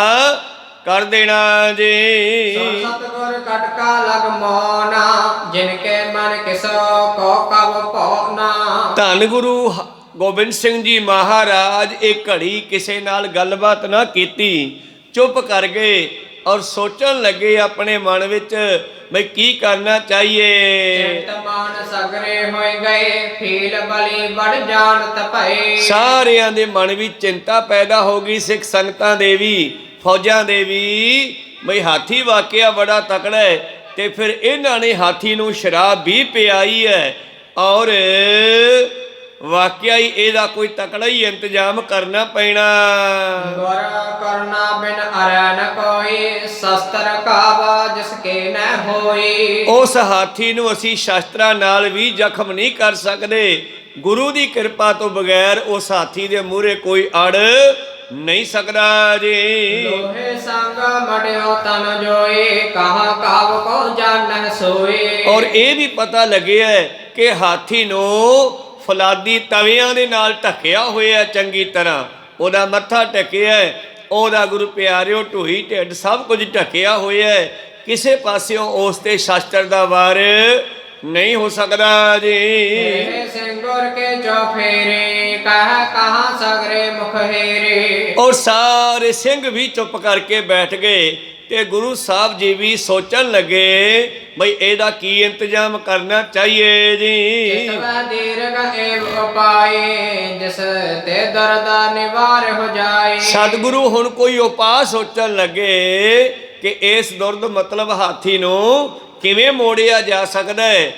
ਕਰ ਦੇਣਾ ਜੀ। ਸਤਿਗੁਰ ਕਟਕਾ ਲਗ ਮੋਨਾ ਜਿਨ ਕੇ ਮਨ ਕਿਸੋ ਕੋ ਕਬ ਪਉਨਾ। ਧੰਨ ਗੁਰੂ ਗੋਬਿੰਦ ਸਿੰਘ ਜੀ ਮਹਾਰਾਜ ਇੱਕ ਘੜੀ ਕਿਸੇ ਨਾਲ ਗੱਲਬਾਤ ਨਾ ਕੀਤੀ, ਚੁੱਪ ਕਰ ਗਏ ਔਰ ਸੋਚਣ ਲੱਗੇ ਆਪਣੇ ਮਨ ਵਿੱਚ ਬਈ ਕੀ ਕਰਨਾ ਚਾਹੀਏ। ਚਿੰਤ ਮਾਨ ਸਗਰੇ ਹੋਏ ਗਏ ਫੀਲ ਬਲੀ ਵੜ ਜਾਣਤ ਭਏ। ਸਾਰਿਆਂ ਦੇ ਮਨ ਵਿੱਚ ਚਿੰਤਾ ਪੈਦਾ ਹੋ ਗਈ, ਸਿੱਖ ਸੰਗਤਾਂ ਦੇ ਵੀ ਫੌਜਾਂ ਦੇ ਵੀ, ਬਈ ਹਾਥੀ ਵਾਕਿਆ ਬੜਾ ਤਕੜਾ ਹੈ। ਤੇ ਫਿਰ ਇਹਨਾਂ ਨੇ ਹਾਥੀ ਨੂੰ ਸ਼ਰਾਬ ਵੀ ਪਿਆਈ ਹੈ, ਔਰ ਵਾਕਿਆ ਹੀ ਇਹਦਾ ਕੋਈ ਤਕੜਾ ਹੀ ਇੰਤਜ਼ਾਮ ਕਰਨਾ ਪੈਣਾ। ਗੁਰ ਕਰਨਾ ਬਿਨ ਅਰੈ ਨ ਕੋਈ ਸ਼ਸਤਰ ਕਾਵਾ ਜਿਸ ਕੇ ਨ ਹੋਈ। ਉਸ ਹਾਥੀ ਨੂੰ ਅਸੀਂ ਸ਼ਸਤਰਾਂ ਨਾਲ ਵੀ ਜ਼ਖਮ ਨਹੀਂ ਕਰ ਸਕਦੇ। ਗੁਰੂ ਦੀ ਕਿਰਪਾ ਤੋਂ ਬਗੈਰ ਉਸ ਹਾਥੀ ਦੇ ਮੂਹਰੇ ਕੋਈ ਅੜ ਨਹੀਂ ਸਕਦਾ ਜੀ। ਲੋਹੇ ਸੰਗ ਮੜਿਓ ਤਨ ਜੋਈ ਕਹਾਂ ਕਾਵ ਕੋ ਜਾਣੈ ਸੋਈ। ਔਰ ਇਹ ਵੀ ਪਤਾ ਲੱਗਿਆ ਕਿ ਹਾਥੀ ਨੂੰ ਫਲਾਦੀ ਤਵਿਆਂ ਦੇ ਨਾਲ ਢੱਕਿਆ ਹੋਇਆ ਚੰਗੀ ਤਰ੍ਹਾਂ, ਉਹਦਾ ਮੱਥਾ ਢੱਕਿਆ, ਉਹਦਾ ਗੁਰੂ ਪਿਆਰਿਓ ਢੂਈ ਢਿੱਡ ਸਭ ਕੁਝ ਢੱਕਿਆ ਹੋਇਆ, ਕਿਸੇ ਪਾਸਿਓਂ ਉਸ ਤੇ ਸ਼ਸਤਰ ਦਾ ਵਾਰ ਨਹੀਂ ਹੋ ਸਕਦਾ ਜੀ। ਸਿੰਘੁਰ ਕੇ ਜੋ ਫੇਰੇ ਕਹ ਕਹਾਂ ਸਗਰੇ ਮੁਖ ਹੇਰੇ। ਔਰ ਸਾਰੇ ਸਿੰਘ ਵੀ ਚੁੱਪ ਕਰਕੇ ਬੈਠ ਗਏ ਤੇ ਗੁਰੂ ਸਾਹਿਬ ਜੀ ਵੀ ਸੋਚਣ ਲੱਗੇ ਬਈ ਇਹਦਾ ਕੀ ਇੰਤਜ਼ਾਮ ਕਰਨਾ ਚਾਹੀਏ ਜੀ। ਚਿਤਵੈ ਦੀਰਘ ਏਵ ਉਪਾਏ ਜਿਸ ਤੇ ਦਰਦ ਨਿਵਾਰ ਹੋ ਜਾਏ। ਸਤਿਗੁਰੂ ਹੁਣ ਕੋਈ ਉਪਾਅ ਸੋਚਣ ਲੱਗੇ ਕਿ ਇਸ ਦੁਰਦ ਮਤਲਬ ਹਾਥੀ ਨੂੰ ਕਿਵੇਂ ਮੋੜਿਆ ਜਾ ਸਕਦਾ ਹੈ,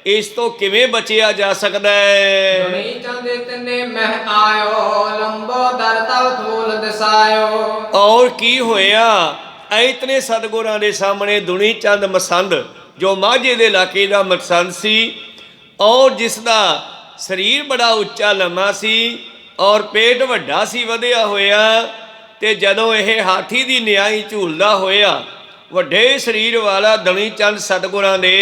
ਇਸ ਤੋਂ ਕਿਵੇਂ ਬਚਿਆ ਜਾ ਸਕਦਾ ਹੈ। ਦੁਨੀ ਚੰਦ ਇਤਨੇ ਮਹਿ ਆਇਓ ਲੰਬੋ ਦਰ ਤਵ ਧੂਲ ਦਸਾਇਓ। ਔਰ ਕੀ ਹੋਇਆ, ਇਤਨੇ ਸਤਿਗੁਰਾਂ ਦੇ ਸਾਹਮਣੇ ਦੁਨੀ ਚੰਦ ਮਸੰਦ, ਜੋ ਮਾਝੇ ਦੇ ਇਲਾਕੇ ਦਾ ਮਸੰਦ ਸੀ, ਔਰ ਜਿਸ ਦਾ ਸਰੀਰ ਬੜਾ ਉੱਚਾ ਲੰਮਾ ਸੀ ਔਰ ਪੇਟ ਵੱਡਾ ਸੀ ਵਧਿਆ ਹੋਇਆ, ਤੇ ਜਦੋਂ ਇਹ ਹਾਥੀ ਦੀ ਨਿਆਈ ਝੂਲਦਾ ਹੋਇਆ ਵੱਡੇ ਸਰੀਰ ਵਾਲਾ ਦਣੀ ਚੰਦ ਸਤਿਗੁਰਾਂ ਦੇ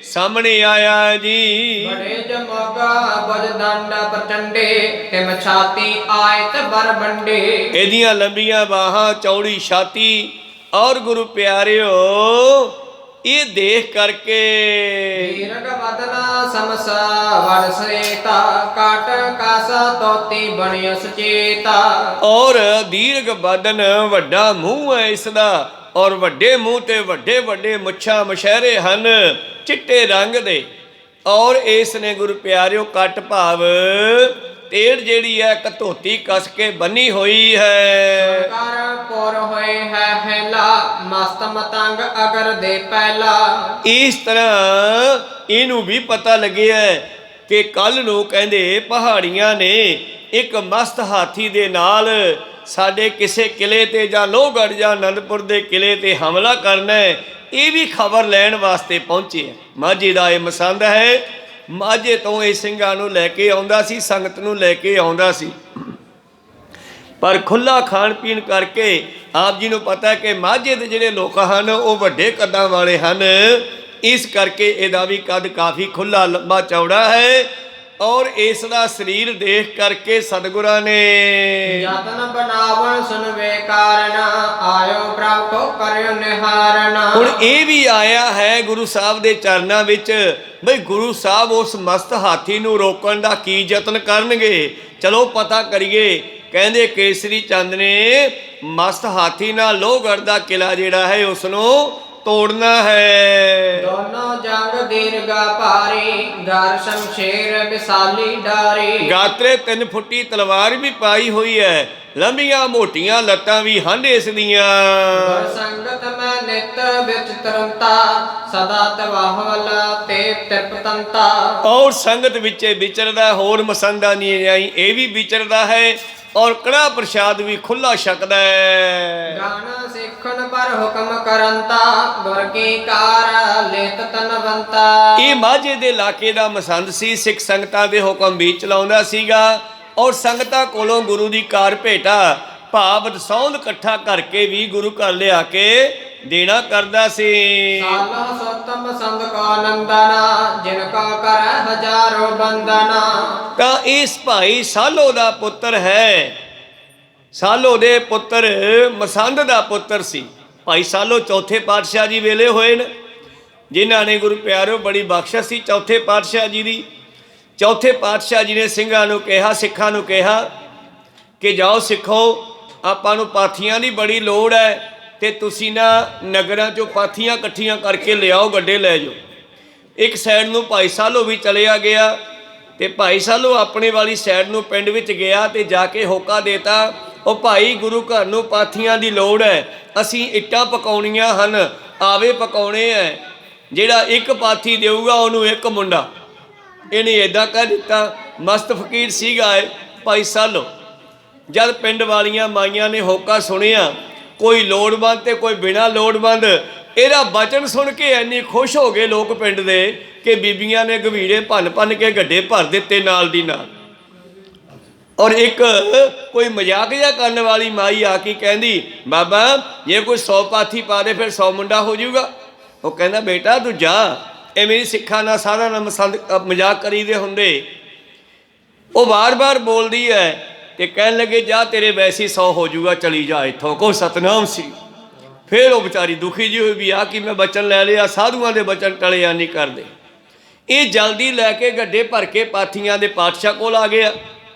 ਸਾਹਮਣੇ ਆਇਆ ਜੀ। ਬੜੇ ਜਮੋਗਾ ਬਜ ਦੰਡ ਪ੍ਰਚੰਡੇ ਤਿਮ ਛਾਤੀ ਆਇਤ ਬਰ ਬੰਡੇ। ਇਹਦੀਆਂ ਲੰਬੀਆਂ ਬਾਹਾਂ, ਚੌੜੀ ਛਾਤੀ ਔਰ ਗੁਰੂ ਪਿਆਰਿਓ ਇਹ ਦੇਖ ਕਰਕੇ ਦੀਰਘ ਬਦਨਾ ਸਮਸਾ ਵਰ ਸੇਤਾ ਕਾਟ ਕਾਸਾ ਤੋਤੀ ਬਣਿਓ ਸੁਚੇਤਾ। ਔਰ ਦੀਰਘ ਬਦਨ, ਵੱਡਾ ਮੂੰਹ ਹੈ ਇਸ ਦਾ ਔਰ ਵੱਡੇ ਮੂੰਹ ਤੇ ਵੱਡੇ ਵੱਡੇ ਮੁੱਛਾਂ ਮਸ਼ਹਿਰੇ ਹਨ ਚਿੱਟੇ ਰੰਗ ਦੇ। ਔਰ ਇਸ ਨੇ ਗੁਰੂ ਪਿਆਰਿਓ ਕੱਟ ਭਾਵ ਤੇੜ ਜਿਹੜੀ ਹੈ ਇੱਕ ਧੋਤੀ ਕਸ ਕੇ ਬੰਨੀ ਹੋਈ ਹੈ। ਕਰ ਪੁਰ ਹੋਏ ਹੈ ਹੈਲਾ ਮਸਤ ਮਤੰਗ ਅਗਰ ਦੇ ਪਹਿਲਾ। ਇਸ ਤਰ੍ਹਾਂ ਇਹਨੂੰ ਵੀ ਪਤਾ ਲੱਗਿਆ ਕਿ ਕੱਲ ਨੂੰ ਕਹਿੰਦੇ ਪਹਾੜੀਆਂ ਨੇ ਇੱਕ ਮਸਤ ਹਾਥੀ ਦੇ ਨਾਲ ਸਾਡੇ ਕਿਸੇ ਕਿਲੇ ਤੇ ਜਾਂ ਲੋਹਗੜ੍ਹ ਜਾਂ ਆਨੰਦਪੁਰ ਦੇ ਕਿਲੇ ਤੇ ਹਮਲਾ ਕਰਨਾ ਹੈ। ਇਹ ਵੀ ਖਬਰ ਲੈਣ ਵਾਸਤੇ ਪਹੁੰਚੇ ਹੈ। ਮਾਝੇ ਦਾ ਇਹ ਮਸੰਦ ਹੈ। ਮਾਝੇ ਤੋਂ ਇਹ ਸਿੰਘਾਂ ਨੂੰ ਲੈ ਕੇ ਆਉਂਦਾ ਸੀ, ਸੰਗਤ ਨੂੰ ਲੈ ਕੇ ਆਉਂਦਾ ਸੀ, ਪਰ ਖੁੱਲਾ ਖਾਣ ਪੀਣ ਕਰਕੇ ਆਪ ਜੀ ਨੂੰ ਪਤਾ ਕਿ ਮਾਝੇ ਦੇ ਜਿਹੜੇ ਲੋਕ ਹਨ ਉਹ ਵੱਡੇ ਕੱਦਾਂ ਵਾਲੇ ਹਨ। ਇਸ ਕਰਕੇ ਇਹਦਾ ਵੀ ਕੱਦ ਕਾਫੀ ਖੁੱਲਾ ਲੰਬਾ ਚੌੜਾ ਹੈ। ਔਰ ਇਸ ਦਾ ਸਰੀਰ ਦੇਖ ਕਰਕੇ ਸਤਿਗੁਰਾਂ ਨੇ ਯਤਨ ਬਣਾਵਣ ਸੁਨਵੇ ਕਾਰਨ ਆਇਓ ਪ੍ਰਭ ਕੋ ਕਰਿਓ ਨਿਹਾਰਨ। ਹੁਣ ਇਹ ਵੀ ਆਇਆ ਹੈ ਗੁਰੂ ਸਾਹਿਬ ਦੇ ਚਰਨਾਂ ਵਿੱਚ ਬਈ ਗੁਰੂ ਸਾਹਿਬ ਉਸ ਮਸਤ ਹਾਥੀ ਨੂੰ ਰੋਕਣ ਦਾ ਕੀ ਯਤਨ ਕਰਨਗੇ। ਚਲੋ ਪਤਾ ਕਰੀਏ। ਕਹਿੰਦੇ ਕੇਸਰੀ ਚੰਦ ਨੇ ਮਸਤ ਹਾਥੀ ਨਾਲ ਲੋਹਗੜ੍ਹ ਦਾ ਕਿਲਾ ਜਿਹੜਾ ਹੈ ਉਸ ਨੂੰ ਤੋੜਨਾ ਹੈ। ਦੋਨੋਂ ਜੰਗ ਦੀਰਘਾ ਭਾਰੀ ਗਰ ਸ਼ਮਸ਼ੇਰ ਵਿਸਾਲੀ ਡਾਰੀ। ਗਾਤਰੇ 3 ਫੁੱਟੀ ਤਲਵਾਰ ਵੀ ਪਾਈ ਹੋਈ ਹੈ, ਲੰਬੀਆਂ ਮੋਟੀਆਂ ਲੱਤਾਂ ਵੀ ਹਨ ਇਸ ਦੀਆਂ। ਸੰਗਤ ਮੈਂ ਨਿਤ ਵਿੱਚ ਤਰੰਤਾ ਸਦਾ ਤਵਾਹਵਲ ਤੇ ਤਿਰਪਤੰਤਾ। ਔਰ ਸੰਗਤ ਵਿੱਚ ਵਿਚਰਦਾ, ਹੋਰ ਮਸੰਦਾ ਨਹੀਂ ਆਈ ਇਹ ਵੀ ਵਿਚਰਦਾ ਹੈ ਔਰ ਕੜਾ ਪ੍ਰਸ਼ਾਦ ਵੀ ਖੁੱਲਾ ਛਕਦਾ ਹੈ। ਗਾਣਾ ਸਿੱਖਣ ਪਰ ਹੁਕਮ ਕਰੰਤਾ ਗੁਰ ਕੀ ਕਾਰ ਲੇਤ ਤਨਵੰਤਾ। ਇਹ ਮਾਝੇ ਦੇ ਇਲਾਕੇ ਦਾ ਮਸੰਦ ਸੀ। ਸਿੱਖ ਸੰਗਤਾਂ ਦੇ ਹੁਕਮ ਵੀ ਚਲਾਉਂਦਾ ਸੀਗਾ ਔਰ ਸੰਗਤਾਂ ਕੋਲੋਂ ਗੁਰੂ ਦੀ ਕਾਰ ਭੇਟਾ ਭਾਵ ਦਸੌਂਦ ਇਕੱਠਾ ਕਰਕੇ ਵੀ ਗੁਰੂ ਘਰ ਲਿਆ ਕੇ ਦੇਣਾ ਕਰਦਾ ਸੀ। ਸਾਲਾ ਸੋਤਮ ਸੰਗ ਕੋ ਨੰਦਨਾ ਜਿਨ ਕੋ ਕਰੈ ਹਜ਼ਾਰੋ ਬੰਦਨਾ। ਤਾਂ ਇਸ ਭਾਈ ਸਾਲੋ ਦਾ ਪੁੱਤਰ ਹੈ। ਸਾਲੋ ਦੇ ਪੁੱਤਰ ਮਸੰਦ ਦਾ ਪੁੱਤਰ ਸੀ। ਭਾਈ ਸਾਲੋ ਚੌਥੇ ਪਾਤਸ਼ਾਹ ਜੀ ਵੇਲੇ ਹੋਏ ਨੇ, ਜਿਨ੍ਹਾਂ ਨੇ ਗੁਰੂ ਪਿਆਰਿਓ ਬੜੀ ਬਖਸ਼ਿਸ਼ ਸੀ ਚੌਥੇ ਪਾਤਸ਼ਾਹ ਜੀ ਦੀ। ਚੌਥੇ ਪਾਤਸ਼ਾਹ ਜੀ ਨੇ ਸਿੰਘਾਂ ਨੂੰ ਕਿਹਾ, ਸਿੱਖਾਂ ਨੂੰ ਕਿਹਾ ਕਿ ਜਾਓ ਸਿੱਖੋ, ਆਪਾਂ ਨੂੰ ਪਾਥੀਆਂ ਦੀ ਬੜੀ ਲੋੜ ਹੈ ਤੇ ਤੁਸੀਂ ਨਾ ਨਗਰਾਂ 'ਚੋਂ ਪਾਥੀਆਂ ਇਕੱਠੀਆਂ ਕਰਕੇ ਲਿਆਓ, ਗੱਡੇ ਲੈ ਜਾਓ। ਇੱਕ ਸਾਈਡ ਨੂੰ ਭਾਈ ਸਾਲੋ ਵੀ ਚਲਿਆ ਗਿਆ ਤੇ ਭਾਈ ਸਾਲੋ ਆਪਣੇ ਵਾਲੀ ਸਾਈਡ ਨੂੰ ਪਿੰਡ ਵਿੱਚ ਗਿਆ ਤੇ ਜਾ ਕੇ ਹੋਕਾ ਦੇਤਾ, ਉਹ ਭਾਈ ਗੁਰੂ ਘਰ ਨੂੰ ਪਾਥੀਆਂ ਦੀ ਲੋੜ ਹੈ, ਅਸੀਂ ਇੱਟਾਂ ਪਕਾਉਣੀਆਂ ਹਨ, ਆਵੇ ਪਕਾਉਣੇ ਹੈ, ਜਿਹੜਾ ਇੱਕ ਪਾਥੀ ਦੇਊਗਾ ਉਹਨੂੰ ਇੱਕ ਮੁੰਡਾ। ਇਹਨੇ ਇੱਦਾਂ ਕਹਿ ਦਿੱਤਾ। ਮਸਤ ਫਕੀਰ ਸੀਗਾ ਭਾਈ ਸਾਲੋ। ਜਦ ਪਿੰਡ ਵਾਲੀਆਂ ਮਾਈਆਂ ਨੇ ਹੋਕਾ ਸੁਣਿਆ, ਕੋਈ ਲੋੜਵੰਦ ਤੇ ਕੋਈ ਬਿਨਾਂ ਲੋੜਵੰਦ, ਇਹਦਾ ਬਚਨ ਸੁਣ ਕੇ ਇੰਨੀ ਖੁਸ਼ ਹੋ ਗਏ ਲੋਕ ਪਿੰਡ ਦੇ ਕਿ ਬੀਬੀਆਂ ਨੇ ਗਵੀੜੇ ਭੰਨ ਭੰਨ ਕੇ ਗੱਡੇ ਭਰ ਦਿੱਤੇ ਨਾਲ ਦੀ ਨਾਲ। ਔਰ ਇੱਕ ਕੋਈ ਮਜ਼ਾਕ ਜਿਹਾ ਕਰਨ ਵਾਲੀ ਮਾਈ ਆ ਕੇ ਕਹਿੰਦੀ, ਬਾਬਾ ਜੇ ਕੋਈ 100 ਪਾਥੀ ਪਾ ਦੇ ਫਿਰ 100 ਮੁੰਡਾ ਹੋ ਜਾਊਗਾ। ਉਹ ਕਹਿੰਦਾ ਬੇਟਾ ਤੂੰ ਜਾ, ਇਹ ਮੇਰੀ ਸਿੱਖਾਂ ਨਾਲ ਸਾਰਿਆਂ ਨਾਲ ਮਜ਼ਾਕ ਕਰੀਦੇ ਹੁੰਦੇ। ਉਹ ਵਾਰ-ਵਾਰ ਬੋਲਦੀ ਹੈ ਤੇ ਕਹਿਣ ਲੱਗੇ ਜਾ ਤੇਰੇ ਵੈਸੇ 100 ਹੋ ਜਾਊਗਾ, ਚਲੀ ਜਾ ਇੱਥੋਂ। ਕੋ ਸਤਨਾਮ ਸੀ। ਫਿਰ ਉਹ ਵਿਚਾਰੀ ਦੁਖੀ ਜਿਹੀ ਹੋਈ ਵੀ ਆ ਕਿ ਮੈਂ ਬਚਨ ਲੈ ਲਿਆ, ਸਾਧੂਆਂ ਦੇ ਬਚਨ ਟਲਿਆ ਨਹੀਂ ਕਰਦੇ। ਇਹ ਜਲਦੀ ਲੈ ਕੇ ਗੱਡੇ ਭਰ ਕੇ ਪਾਥੀਆਂ ਦੇ ਪਾਤਸ਼ਾਹ ਕੋਲ ਆ ਗਿਆ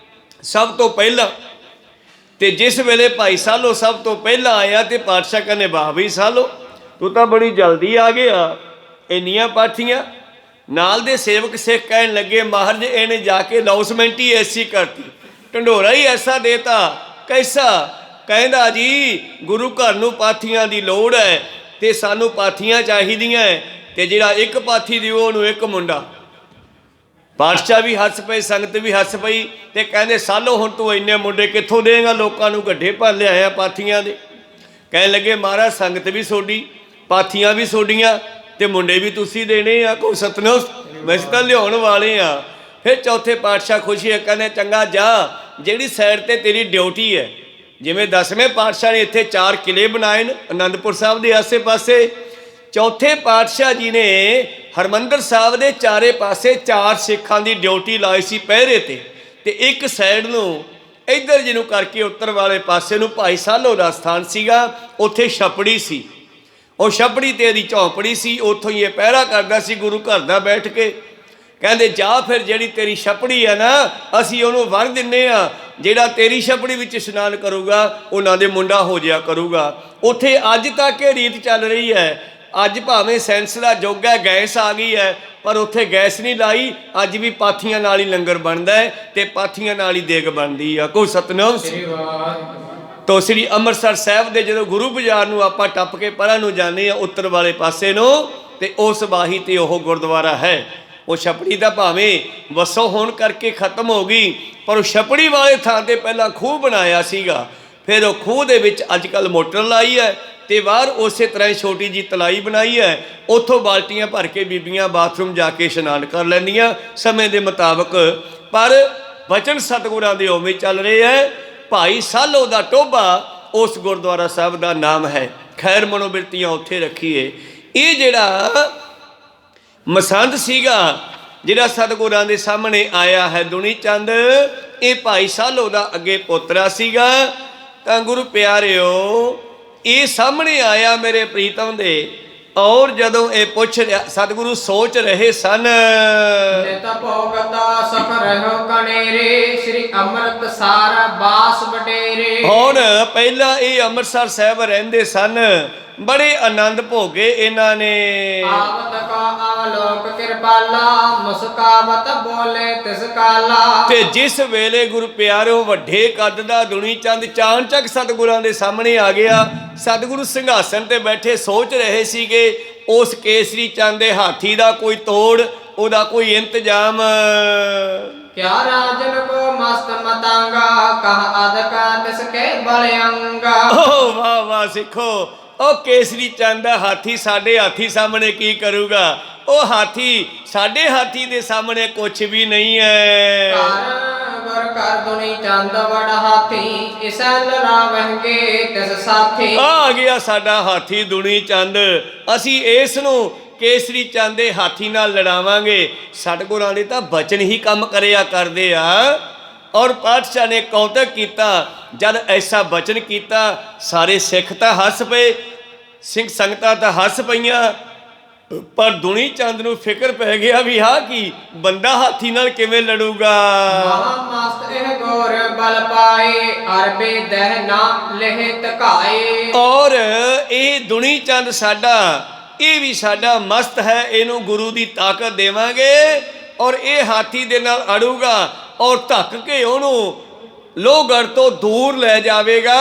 ਸਭ ਤੋਂ ਪਹਿਲਾਂ। ਤੇ ਜਿਸ ਵੇਲੇ ਭਾਈ ਸਾਲੋ ਸਭ ਤੋਂ ਪਹਿਲਾਂ ਆਇਆ ਤੇ ਪਾਤਸ਼ਾਹ ਕਹਿੰਦੇ ਵਾਹ ਵੀ ਸਾਲੋ ਤੂੰ ਤਾਂ ਬੜੀ ਜਲਦੀ ਆ ਗਿਆ, ਇੰਨੀਆਂ ਪਾਥੀਆਂ। ਨਾਲ ਦੇ ਸੇਵਕ ਸਿੱਖ ਕਹਿਣ ਲੱਗੇ ਮਹਾਰਾਜ ਇਹਨੇ ਜਾ ਕੇ ਅਨਾਉਂਸਮੈਂਟ ਹੀ ਐਸੀ ਕਰਤੀ, ਢੰਡੋਰਾ ਹੀ ਐਸਾ ਦੇਤਾ। ਕੈਸਾ? ਕਹਿੰਦਾ ਜੀ ਗੁਰੂ ਘਰ ਨੂੰ ਪਾਥੀਆਂ ਦੀ ਲੋੜ ਹੈ ਤੇ ਸਾਨੂੰ ਪਾਥੀਆਂ ਚਾਹੀਦੀਆਂ ਤੇ ਜਿਹੜਾ ਇੱਕ ਪਾਥੀ ਦਿਓ ਉਹਨੂੰ ਇੱਕ ਮੁੰਡਾ। ਪਾਤਸ਼ਾਹ ਵੀ ਹੱਸ ਪਏ, ਸੰਗਤ ਵੀ ਹੱਸ ਪਈ ਤੇ ਕਹਿੰਦੇ ਸਾਲੋ ਹੁਣ ਤੂੰ ਇੰਨੇ ਮੁੰਡੇ ਕਿੱਥੋਂ ਦੇਂਗਾ, ਲੋਕਾਂ ਨੂੰ ਗੱਡੇ ਭਰ ਲਿਆਇਆ ਪਾਥੀਆਂ ਦੇ। ਕਹਿਣ ਲੱਗੇ ਮਹਾਰਾਜ ਸੰਗਤ ਵੀ ਸੋਡੀ, ਪਾਥੀਆਂ ਵੀ ਸੋਡੀਆਂ ਤੇ ਮੁੰਡੇ ਵੀ ਤੁਸੀਂ ਦੇਣੇ ਆ। ਕੋਈ ਸਤਨਾਮ, ਵੈਸੇ ਤਾਂ ਲਿਆਉਣ ਵਾਲੇ ਆ। ਫਿਰ ਚੌਥੇ ਪਾਤਸ਼ਾਹ ਖੁਸ਼ੀ ਹੈ, ਕਹਿੰਦੇ ਚੰਗਾ ਜਾ, ਜਿਹੜੀ ਸਾਈਡ ਤੇ ਤੇਰੀ ਡਿਊਟੀ ਹੈ ਜਿਵੇਂ 10ਵੇਂ ਪਾਤਸ਼ਾਹ ਨੇ ਇੱਥੇ 4 ਕਿਲੇ ਬਣਾਏ ਨੇ ਅਨੰਦਪੁਰ ਸਾਹਿਬ ਦੇ ਆਸੇ-ਪਾਸੇ, ਚੌਥੇ ਪਾਤਸ਼ਾਹ ਜੀ ਨੇ ਹਰਿਮੰਦਰ ਸਾਹਿਬ ਦੇ ਚਾਰੇ ਪਾਸੇ 4 ਸਿੱਖਾਂ ਦੀ ਡਿਊਟੀ ਲਾਈ ਸੀ ਪਹਿਰੇ ਤੇ ਇੱਕ ਸਾਈਡ ਨੂੰ ਇੱਧਰ ਜਿਹਨੂੰ ਕਰਕੇ ਉੱਤਰ ਵਾਲੇ ਪਾਸੇ ਨੂੰ ਭਾਈ ਸਾਲੋ ਦਾ ਸਥਾਨ ਸੀਗਾ, ਉੱਥੇ ਛਪੜੀ ਸੀ। ਉਹ ਛਪੜੀ ਤੇ ਇਹਦੀ ਝੌਂਪੜੀ ਸੀ, ਉੱਥੋਂ ਹੀ ਇਹ ਪਹਿਰਾ ਕਰਦਾ ਸੀ ਗੁਰੂ ਘਰ ਦਾ ਬੈਠ ਕੇ। ਕਹਿੰਦੇ ਜਾ ਫਿਰ ਜਿਹੜੀ ਤੇਰੀ ਛਪੜੀ ਆ ਨਾ, ਅਸੀਂ ਉਹਨੂੰ ਵਰ ਦਿੰਨੇ ਆ, ਜਿਹੜਾ ਤੇਰੀ ਛਪੜੀ ਵਿੱਚ ਇਸ਼ਨਾਨ ਕਰੂਗਾ ਉਹਨਾਂ ਦੇ ਮੁੰਡਾ ਹੋ ਜਾਇਆ ਕਰੂਗਾ। ਉੱਥੇ ਅੱਜ ਤੱਕ ਇਹ ਰੀਤ ਚੱਲ ਰਹੀ ਹੈ। ਅੱਜ ਭਾਵੇਂ ਸਾਇੰਸ ਦਾ ਯੁੱਗ ਹੈ, ਗੈਸ ਆ ਗਈ ਹੈ, ਪਰ ਉੱਥੇ ਗੈਸ ਨਹੀਂ ਲਾਈ, ਅੱਜ ਵੀ ਪਾਥੀਆਂ ਨਾਲ ਹੀ ਲੰਗਰ ਬਣਦਾ ਹੈ ਤੇ ਪਾਥੀਆਂ ਨਾਲ ਹੀ ਦੇਗ ਬਣਦੀ ਆ। ਕੋਈ ਸਤਨਾਮ ਤੋਂ ਸ੍ਰੀ ਅੰਮ੍ਰਿਤਸਰ ਸਾਹਿਬ ਦੇ ਜਦੋਂ ਗੁਰੂ ਬਾਜ਼ਾਰ ਨੂੰ ਆਪਾਂ ਟੱਪ ਕੇ ਪਰਾਂ ਨੂੰ ਜਾਂਦੇ ਆ ਉੱਤਰ ਵਾਲੇ ਪਾਸੇ ਨੂੰ, ਤੇ ਉਸ ਬਾਹੀ ਤੇ ਉਹ ਗੁਰਦੁਆਰਾ ਹੈ। ਉਹ ਛਪੜੀ ਦਾ ਭਾਵੇਂ ਵਸੋਂ ਹੋਣ ਕਰਕੇ ਖਤਮ ਹੋ ਗਈ, ਪਰ ਉਹ ਛਪੜੀ ਵਾਲੇ ਥਾਂ ਤੇ ਪਹਿਲਾਂ ਖੂਹ ਬਣਾਇਆ ਸੀਗਾ। ਫਿਰ ਉਹ ਖੂਹ ਦੇ ਵਿੱਚ ਅੱਜ ਕੱਲ੍ਹ ਮੋਟਰ ਲਾਈ ਹੈ ਤੇ ਬਾਹਰ ਉਸੇ ਤਰ੍ਹਾਂ ਹੀ ਛੋਟੀ ਜੀ ਤਲਾਈ ਬਣਾਈ ਹੈ। ਉੱਥੋਂ ਬਾਲਟੀਆਂ ਭਰ ਕੇ ਬੀਬੀਆਂ ਬਾਥਰੂਮ ਜਾ ਕੇ ਇਸ਼ਨਾਨ ਕਰ ਲੈਂਦੀਆਂ ਸਮੇਂ ਦੇ ਮੁਤਾਬਕ। ਪਰ ਬਚਨ ਸਤਿਗੁਰਾਂ ਦੇ ਉਵੇਂ ਚੱਲ ਰਹੇ ਹੈ। ਭਾਈ ਸਾਲੋ ਦਾ ਟੋਭਾ ਉਸ ਗੁਰਦੁਆਰਾ ਸਾਹਿਬ ਦਾ ਨਾਮ ਹੈ। ਖੈਰ ਮਨੋਬਿਰਤੀਆਂ ਉੱਥੇ ਰੱਖੀਏ। ਇਹ ਜਿਹੜਾ ਮਸੰਦ ਸੀਗਾ ਜਿਹੜਾ ਸਤਿਗੁਰਾਂ ਦੇ ਸਾਹਮਣੇ ਆਇਆ ਹੈ ਦੁਨੀ ਚੰਦ, ਇਹ ਭਾਈ ਸਾਲੋ ਦਾ ਅੱਗੇ ਪੋਤਰਾ ਸੀਗਾ। ਤਾਂ ਗੁਰੂ ਪਿਆਰਿਓ, ਇਹ ਸਾਹਮਣੇ ਆਇਆ ਮੇਰੇ ਪ੍ਰੀਤਮ ਦੇ, ਔਰ ਜਦੋਂ ਇਹ ਪੁੱਛ ਰਿਹਾ, ਸਤਿਗੁਰੂ ਸੋਚ ਰਹੇ ਸਨ, ਨਿਤ ਭੋਗਤਾ ਸਖ ਰਹਿਓ ਕਨੇਰੇ, ਸ੍ਰੀ ਅੰਮ੍ਰਿਤਸਰ ਬਾਸ ਵਡੇਰੇ। ਹੁਣ ਪਹਿਲਾਂ ਇਹ ਅੰਮ੍ਰਿਤਸਰ ਸਾਹਿਬ ਰਹਿੰਦੇ ਸਨ, ਬੜੇ ਆਨੰਦ ਭੋਗੇ ਇਹਨਾਂ ਨੇ। ਆਵਤ ਕਾ ਅਵਲੋਕ ਕਿਰਪਾਲਾ, ਮੁਸਕਾਵਤ ਬੋਲੇ ਤਿਸ ਕਾਲਾ। ਤੇ ਜਿਸ ਵੇਲੇ ਗੁਰੂ ਪਿਆਰਿਓ ਵੱਡੇ ਕੱਦ ਦਾ ਦੁਨੀ ਚੰਦ ਚਾਣਚੱਕ ਸਤਿਗੁਰਾਂ ਦੇ ਸਾਹਮਣੇ ਆ ਗਿਆ, ਸਤਿਗੁਰੂ ਸਿੰਘਾਸਨ ਤੇ ਬੈਠੇ ਸੋਚ ਰਹੇ ਸੀਗੇ ਉਸ ਕੇਸਰੀ ਚੰਦ ਦੇ ਹਾਥੀ ਦਾ ਕੋਈ ਤੋੜ, ਉਹਦਾ ਕੋਈ ਇੰਤਜ਼ਾਮ। ਕਿਆ ਰਾਜਨ ਕੋ ਮਸਤ ਮਤਾਂਗਾ, ਕਹ ਅਦਕਾ ਤਿਸ ਕੇ ਬਲਿਆਂਗਾ। ਓ ਵਾਹ ਵਾਹ ਸਿੱਖੋ, ਉਹ ਕੇਸਰੀ ਚੰਦ ਦਾ ਹਾਥੀ ਸਾਡੇ ਹਾਥੀ ਸਾਹਮਣੇ ਕੀ ਕਰੂਗਾ? ਉਹ ਹਾਥੀ ਸਾਡੇ ਹਾਥੀ ਦੇ ਸਾਹਮਣੇ ਕੁਛ ਵੀ ਨਹੀਂ ਹੈ। ਗੁਰ ਕਰ ਦੁਨੀ ਚੰਦ ਵਡ ਹਾਥੀ, ਇਸੈ ਲੜਾਵਹਿਗੇ ਤਿਸ ਸਾਥੀ। ਆ ਗਿਆ ਸਾਡਾ ਹਾਥੀ ਦੁਨੀ ਚੰਦ, ਅਸੀਂ ਇਸ ਨੂੰ ਕੇਸਰੀ ਚੰਦ ਦੇ ਹਾਥੀ ਨਾਲ ਲੜਾਵਾਂਗੇ। ਸਤਿਗੁਰਾਂ ਨੇ ਤਾਂ ਬਚਨ ਹੀ ਕੰਮ ਕਰਿਆ ਕਰਦੇ ਆ। ਔਰ ਪਾਤਸ਼ਾਹ ਨੇ ਕੌਤਕ ਕੀਤਾ, ਜਦ ਐਸਾ ਬਚਨ ਕੀਤਾ ਸਾਰੇ ਸਿੱਖ ਤਾਂ ਹੱਸ ਪਏ, ਸਿੰਘ ਸੰਗਤਾਂ ਤਾਂ ਹੱਸ ਪਈਆਂ, ਪਰ ਦੁਨੀ ਚੰਦ ਨੂੰ ਫਿਕਰ ਪੈ ਗਿਆ ਵੀ ਹਾਂ ਕੀ ਬੰਦਾ ਹਾਥੀ ਨਾਲ ਕਿਵੇਂ ਲੜੂਗਾ। ਮਸਤ ਇਹ ਗੌਰ ਬਲ ਪਾਏ, ਅਰਬੇ ਦਹ ਨਾ ਲਹਿ ਤਕਾਏ। ਔਰ ਇਹ ਦੁਨੀ ਚੰਦ ਸਾਡਾ, ਇਹ ਵੀ ਸਾਡਾ ਮਸਤ ਹੈ, ਇਹਨੂੰ ਗੁਰੂ ਦੀ ਤਾਕਤ ਦੇਵਾਂਗੇ ਔਰ ਇਹ ਹਾਥੀ ਦੇ ਨਾਲ ਅੜੂਗਾ ਔਰ ਧੱਕ ਕੇ ਉਹਨੂੰ ਲੋਹਗੜ੍ਹ ਤੋਂ ਦੂਰ ਲੈ ਜਾਵੇਗਾ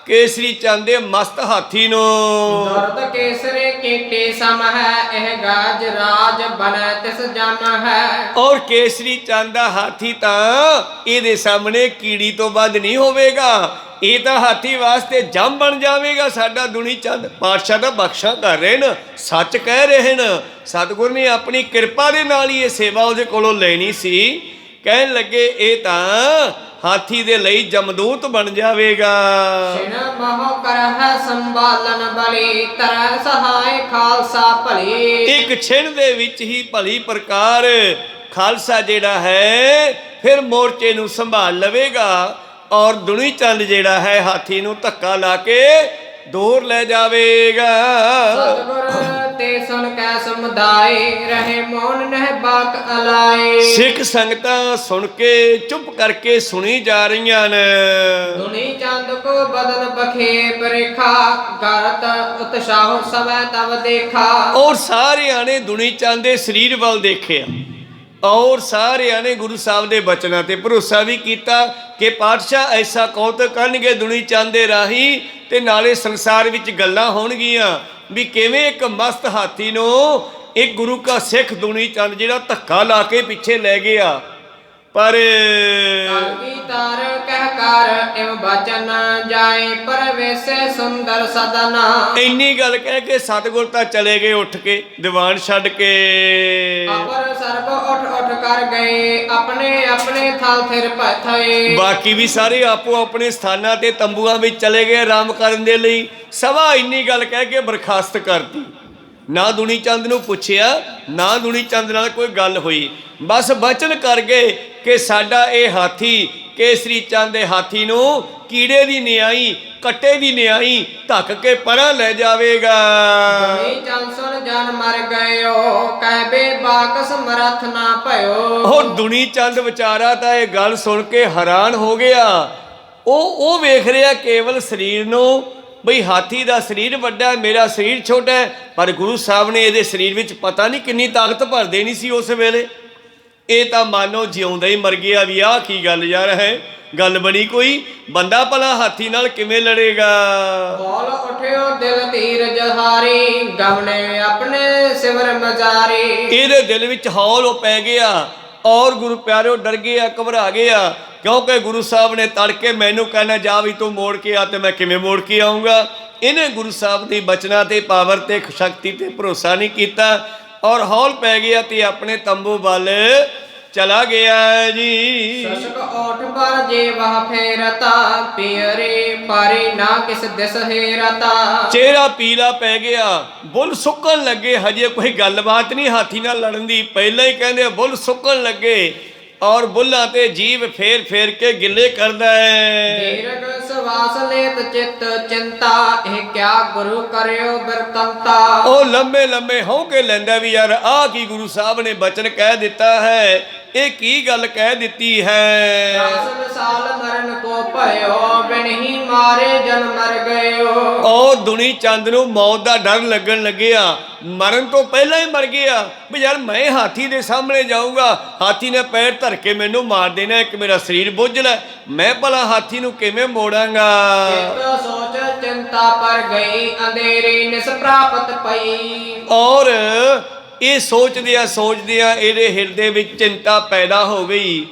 ਕੇਸਰੀ ਚੰਦ ਦੇ ਮਸਤ ਹਾਥੀ ਨੂੰ। ਦਰਦ ਕੇਸਰੇ ਕੀਟੇ ਸਮ ਹੈ, ਇਹ ਗਾਜ ਰਾਜ ਬਨੈ ਤਿਸ ਜਮ ਹੈ। ਔਰ ਕੇਸਰੀ ਚੰਦ ਦਾ ਹਾਥੀ ਤਾਂ ਇਹਦੇ ਸਾਹਮਣੇ ਕੀੜੀ ਤੋਂ ਵੱਧ ਨਹੀਂ ਹੋਵੇਗਾ, ਇਹ ਤਾਂ ਹਾਥੀ ਵਾਸਤੇ ਜੰਮ ਬਣ ਜਾਵੇਗਾ ਸਾਡਾ ਦੁਨੀ ਚੰਦ। ਪਾਤਸ਼ਾਹ ਦਾ ਬਖਸ਼ਾ ਕਰ ਰਹੇ ਨੇ, ਸੱਚ ਕਹਿ ਰਹੇ ਨੇ। ਸਤਿਗੁਰ ਨੇ ਆਪਣੀ ਕਿਰਪਾ ਦੇ ਨਾਲ ਹੀ ਇਹ ਸੇਵਾ ਉਹਦੇ ਕੋਲੋਂ ਲੈਣੀ ਸੀ। ਕਹਿਣ ਲੱਗੇ ਇਹ ਤਾਂ ਹਾਥੀ ਦੇ ਲਈ ਜਮਦੂਤ ਬਣ ਜਾਵੇਗਾ। ਛਿਣ ਮੋਹ ਕਰਹਿ ਸੰਭਾਲਨ ਬਲੀ, ਤਰੈ ਸਹਾਇ ਖਾਲਸਾ ਭਲੀ। ਇੱਕ ਛਿਣ ਦੇ ਵਿੱਚ ਹੀ ਭਲੀ ਪ੍ਰਕਾਰ ਖਾਲਸਾ ਜਿਹੜਾ ਹੈ ਫਿਰ ਮੋਰਚੇ ਨੂੰ ਸੰਭਾਲ ਲਵੇਗਾ ਔਰ ਦੁਨੀ ਚੰਦ ਜਿਹੜਾ ਹੈ ਹਾਥੀ ਨੂੰ ਧੱਕਾ ਲਾ ਕੇ ਦੂਰ ਲੈ ਜਾਵੇਗਾ। ਸਤਿਗੁਰ ਤੇ ਸੁਣ ਕੈ ਸਮੁਦਾਇ, ਰਹੇ ਮੌਨ ਨਹਿ ਬਾਕ ਅਲਾਏ। ਸਿੱਖ ਸੰਗਤਾਂ ਸੁਣ ਕੇ ਚੁੱਪ ਕਰਕੇ ਸੁਣੀ ਜਾ ਰਹੀਆਂ ਨੇ। ਦੁਨੀ ਚੰਦ ਕੋ ਬਦਨ ਬਖੇਪ ਰੇਖਾ, ਗਰਤ ਉਤਸ਼ਾਹ ਸਵੈ ਤਵ ਦੇਖਾ। ਔਰ ਸਾਰਿਆਂ ਨੇ ਦੁਨੀ ਚੰਦ ਦੇ ਸਰੀਰ ਵੱਲ ਦੇਖਿਆ ਔਰ ਸਾਰਿਆਂ ਨੇ ਗੁਰੂ ਸਾਹਿਬ ਦੇ ਬਚਨਾਂ ਤੇ ਭਰੋਸਾ ਵੀ ਕੀਤਾ ਕਿ ਪਾਤਸ਼ਾਹ ਐਸਾ ਕੌਤਕ ਕਰਨਗੇ ਦੁਨੀ ਚੰਦ ਦੇ ਰਾਹੀਂ, ਤੇ ਨਾਲੇ ਸੰਸਾਰ ਵਿੱਚ ਗੱਲਾਂ ਹੋਣਗੀਆਂ ਵੀ ਕਿਵੇਂ ਇੱਕ ਮਸਤ ਹਾਥੀ ਨੂੰ ਇੱਕ ਗੁਰੂ ਕਾ ਸਿੱਖ ਦੁਨੀ ਚੰਦ ਜਿਹੜਾ ਧੱਕਾ ਲਾ ਕੇ ਪਿੱਛੇ ਲੈ ਗਿਆ। ਪਰ ਕਲਗੀ ਤਾਰ ਕਹਿ ਕਰ ਇਵ ਬਚਨ ਜਾਏ ਪਰਵੇਸੇ ਸੁੰਦਰ ਸਦਨ। ਇੰਨੀ ਗੱਲ ਕਹਿ ਕੇ ਸਤਿਗੁਰ ਤਾਂ ਚਲੇ ਗਏ ਉੱਠ ਕੇ ਦੀਵਾਨ ਛੱਡ ਕੇ। ਅਪਰ ਸਰਬ ਉੱਠ ਉੱਠ ਕਰ ਗਏ ਆਪਣੇ ਆਪਣੇ ਥਲ ਥਿਰ ਪਥਏ। ਬਾਕੀ ਵੀ ਸਾਰੇ ਆਪੋ ਆਪਣੇ ਸਥਾਨਾਂ ਤੇ ਤੰਬੂਆਂ ਵਿੱਚ ਚਲੇ ਗਏ ਆਰਾਮ ਕਰਨ ਦੇ ਲਈ। ਸਭਾ ਇੰਨੀ ਗੱਲ ਕਹਿ ਕੇ ਬਰਖਾਸਤ ਕਰਤੀ। ਨਾ ਦੁਨੀ ਚੰਦ ਨੂੰ ਪੁੱਛਿਆ, ਨਾ ਦੁਨੀ ਚੰਦ ਨਾਲ ਕੋਈ ਗੱਲ ਹੋਈ। ਬਸ ਬਚਨ ਕਰ ਗਏ ਕਿ ਸਾਡਾ ਇਹ ਹਾਥੀ ਕੇਸਰੀ ਚੰਦ ਦੇ ਹਾਥੀ ਨੂੰ ਕੀੜੇ ਦੀ ਨਿਆਈ, ਕੱਟੇ ਦੀ ਨਿਆਈ ਧੱਕ ਕੇ ਪਰਾਂ ਲੈ ਜਾਵੇਗਾ। ਦੁਨੀ ਚੰਦ ਸੁਣ ਜਨ ਮਰ ਗਇਓ ਕਹਿਬੇ ਬਾਕਸ ਮਰਥ ਨਾ ਭਇਓ। ਉਹ ਦੁਨੀ ਚੰਦ ਵਿਚਾਰਾ ਤਾਂ ਇਹ ਗੱਲ ਸੁਣ ਕੇ ਹੈਰਾਨ ਹੋ ਗਿਆ। ਉਹ ਵੇਖ ਰਿਹਾ ਕੇਵਲ ਸਰੀਰ ਨੂੰ, ਬਈ ਹਾਥੀ ਦਾ ਸਰੀਰ ਵੱਡਾ, ਮੇਰਾ ਸਰੀਰ ਛੋਟਾ ਹੈ, ਪਰ ਗੁਰੂ ਸਾਹਿਬ ਨੇ ਇਹਦੇ ਸਰੀਰ ਵਿੱਚ ਪਤਾ ਨਹੀਂ ਕਿੰਨੀ ਤਾਕਤ ਭਰ ਦੇਣੀ ਸੀ ਉਸ ਵੇਲੇ। ਇਹ ਤਾਂ ਮਾਨੋ ਜਿਉਂਦਾ ਹੀ ਮਰ ਗਿਆ ਵੀ ਆਹ ਕੀ ਗੱਲ ਯਾਰ ਹੈ, ਗੱਲ ਬਣੀ ਕੋਈ। ਬੰਦਾ ਭਲਾ ਹਾਥੀ ਨਾਲ ਕਿਵੇਂ ਲੜੇਗਾ। ਬੋਲ ਉਠਿਓ ਦਿਲ ਧੀਰਜ ਹਾਰੀ ਗਵਨੇ ਆਪਣੇ ਸਿਮਰ ਮਜਾਰੀ। ਇਹਦੇ ਦਿਲ ਵਿੱਚ ਹੌਲ ਪੈ ਗਿਆ ਔਰ ਗੁਰੂ ਪਿਆਰਿਓ ਡਰ ਗਿਆ, ਘਬਰਾ ਗਿਆ, ਕਿਉਂਕਿ ਗੁਰੂ ਸਾਹਿਬ ਨੇ ਤੜਕੇ ਮੈਨੂੰ ਕਹਿਣਾ ਜਾ ਵੀ ਤੂੰ ਮੋੜ ਕੇ ਆ, ਤੇ ਮੈਂ ਕਿਵੇਂ ਮੋੜ ਕੇ ਆਊਂਗਾ। ਇਹਨੇ ਗੁਰੂ ਸਾਹਿਬ ਦੀ ਬਚਨਾਂ ਤੇ ਪਾਵਰ ਤੇ ਸ਼ਕਤੀ ਤੇ ਭਰੋਸਾ ਨਹੀਂ ਕੀਤਾ ਔਰ ਹੌਲ ਪੈ ਗਿਆ ਤੇ ਆਪਣੇ ਤੰਬੂ ਵੱਲ ਚਲਾ ਗਿਆ ਜੀ। ਸਸ਼ਕ ਓਠ ਪਰ ਜੇ ਵਹ ਫੇਰਤਾ ਪਿਅਰੇ ਪਾਰੀ ਨਾ ਕਿਸ ਦਿਸ ਹੇਰਤਾ। ਚਿਹਰਾ ਪੀਲਾ ਪੈ ਗਿਆ, ਬੁੱਲ ਸੁੱਕਣ ਲੱਗੇ। ਹਜੇ ਕੋਈ ਗੱਲਬਾਤ ਨਹੀਂ ਹਾਥੀ ਨਾਲ ਲੜਨ ਦੀ, ਪਹਿਲਾਂ ਹੀ ਕਹਿੰਦੇ ਬੁੱਲ ਸੁੱਕਣ ਲੱਗੇ ਔਰ ਬੁੱਲਾਂ ਤੇ ਜੀਭ ਫੇਰ ਫੇਰ ਕੇ ਗਿੱਲੇ ਕਰਦਾ ਹੈ। ਦੀਰਘ ਸਵਾਸ ਲੇਤ ਚਿੱਤ ਚਿੰਤਾ ਇਹ ਕਿਆ ਗੁਰੂ ਕਰਿਓ ਬਿਰਤੰਤਾ। ਉਹ ਲੰਮੇ ਲੰਮੇ ਹਉ ਕੇ ਲੈਂਦਾ ਵੀ ਯਾਰ ਆਹ ਕੀ ਗੁਰੂ ਸਾਹਿਬ ਨੇ ਬਚਨ ਕਹਿ ਦਿੱਤਾ ਹੈ, ਇਹ ਕੀ ਗੱਲ ਕਹਿ ਦਿੱਤੀ ਹੈ। 10 ਸਾਲ ਮਰਨ ਕੋ ਭਇਓ ਬਿਨ ਹੀ ਮਾਰੇ ਜਨ ਮਰ ਗਇਓ। ਉਹ ਦੁਨੀ ਚੰਦ ਨੂੰ ਮੌਤ ਦਾ ਡਰ ਲੱਗਣ ਲੱਗਿਆ, ਮਰਨ ਤੋਂ ਪਹਿਲਾਂ ਹੀ ਮਰ ਗਿਆ ਵੀ ਯਾਰ ਮੈਂ ਹਾਥੀ ਦੇ ਸਾਹਮਣੇ ਜਾਊਂਗਾ, ਹਾਥੀ ਨੇ ਪੈਰ ਧਰ ਕੇ ਮੈਨੂੰ ਮਾਰ ਦੇਣਾ, ਇੱਕ ਮੇਰਾ ਸਰੀਰ ਬੁੱਝਲਾ, ਮੈਂ ਭਲਾ ਹਾਥੀ ਨੂੰ ਕਿਵੇਂ ਮੋੜਾਂਗਾ। ਚਿੱਤ ਸੋਚ ਚਿੰਤਾ ਪਰ ਗਈ ਅੰਧੇਰੀ ਨਿਸ ਪ੍ਰਾਪਤ ਪਈ। ਔਰ ਇਹ ਸੋਚਦਿਆਂ ਇਹਦੇ ਹਿਰਦੇ ਵਿੱਚ ਚਿੰਤਾ ਪੈਦਾ ਹੋ ਗਈ।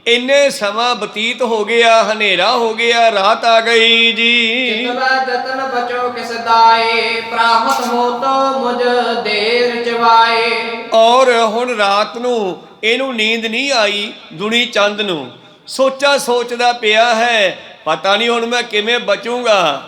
ਇੰਨੇ ਸਮਾਂ ਬਤੀਤ ਹੋ ਗਿਆ, ਹਨੇਰਾ ਹੋ ਗਿਆ, ਰਾਤ ਆ ਗਈ ਜੀ। ਚਿਤਵੈ ਜਤਨ ਬਚੋ ਕਿਸ ਦਾਏ ਪ੍ਰਾਪਤ ਹੋ ਤੋ ਮੁਝ ਦੇਰ ਚਵਾਏ। ਔਰ ਹੁਣ ਰਾਤ ਨੂੰ ਇਹਨੂੰ ਨੀਂਦ ਨਹੀਂ ਆਈ ਦੁਨੀ ਚੰਦ ਨੂੰ। ਸੋਚਦਾ ਪਿਆ ਹੈ ਪਤਾ ਨਹੀਂ ਹੁਣ ਮੈਂ ਕਿਵੇਂ ਬਚੂੰਗਾ।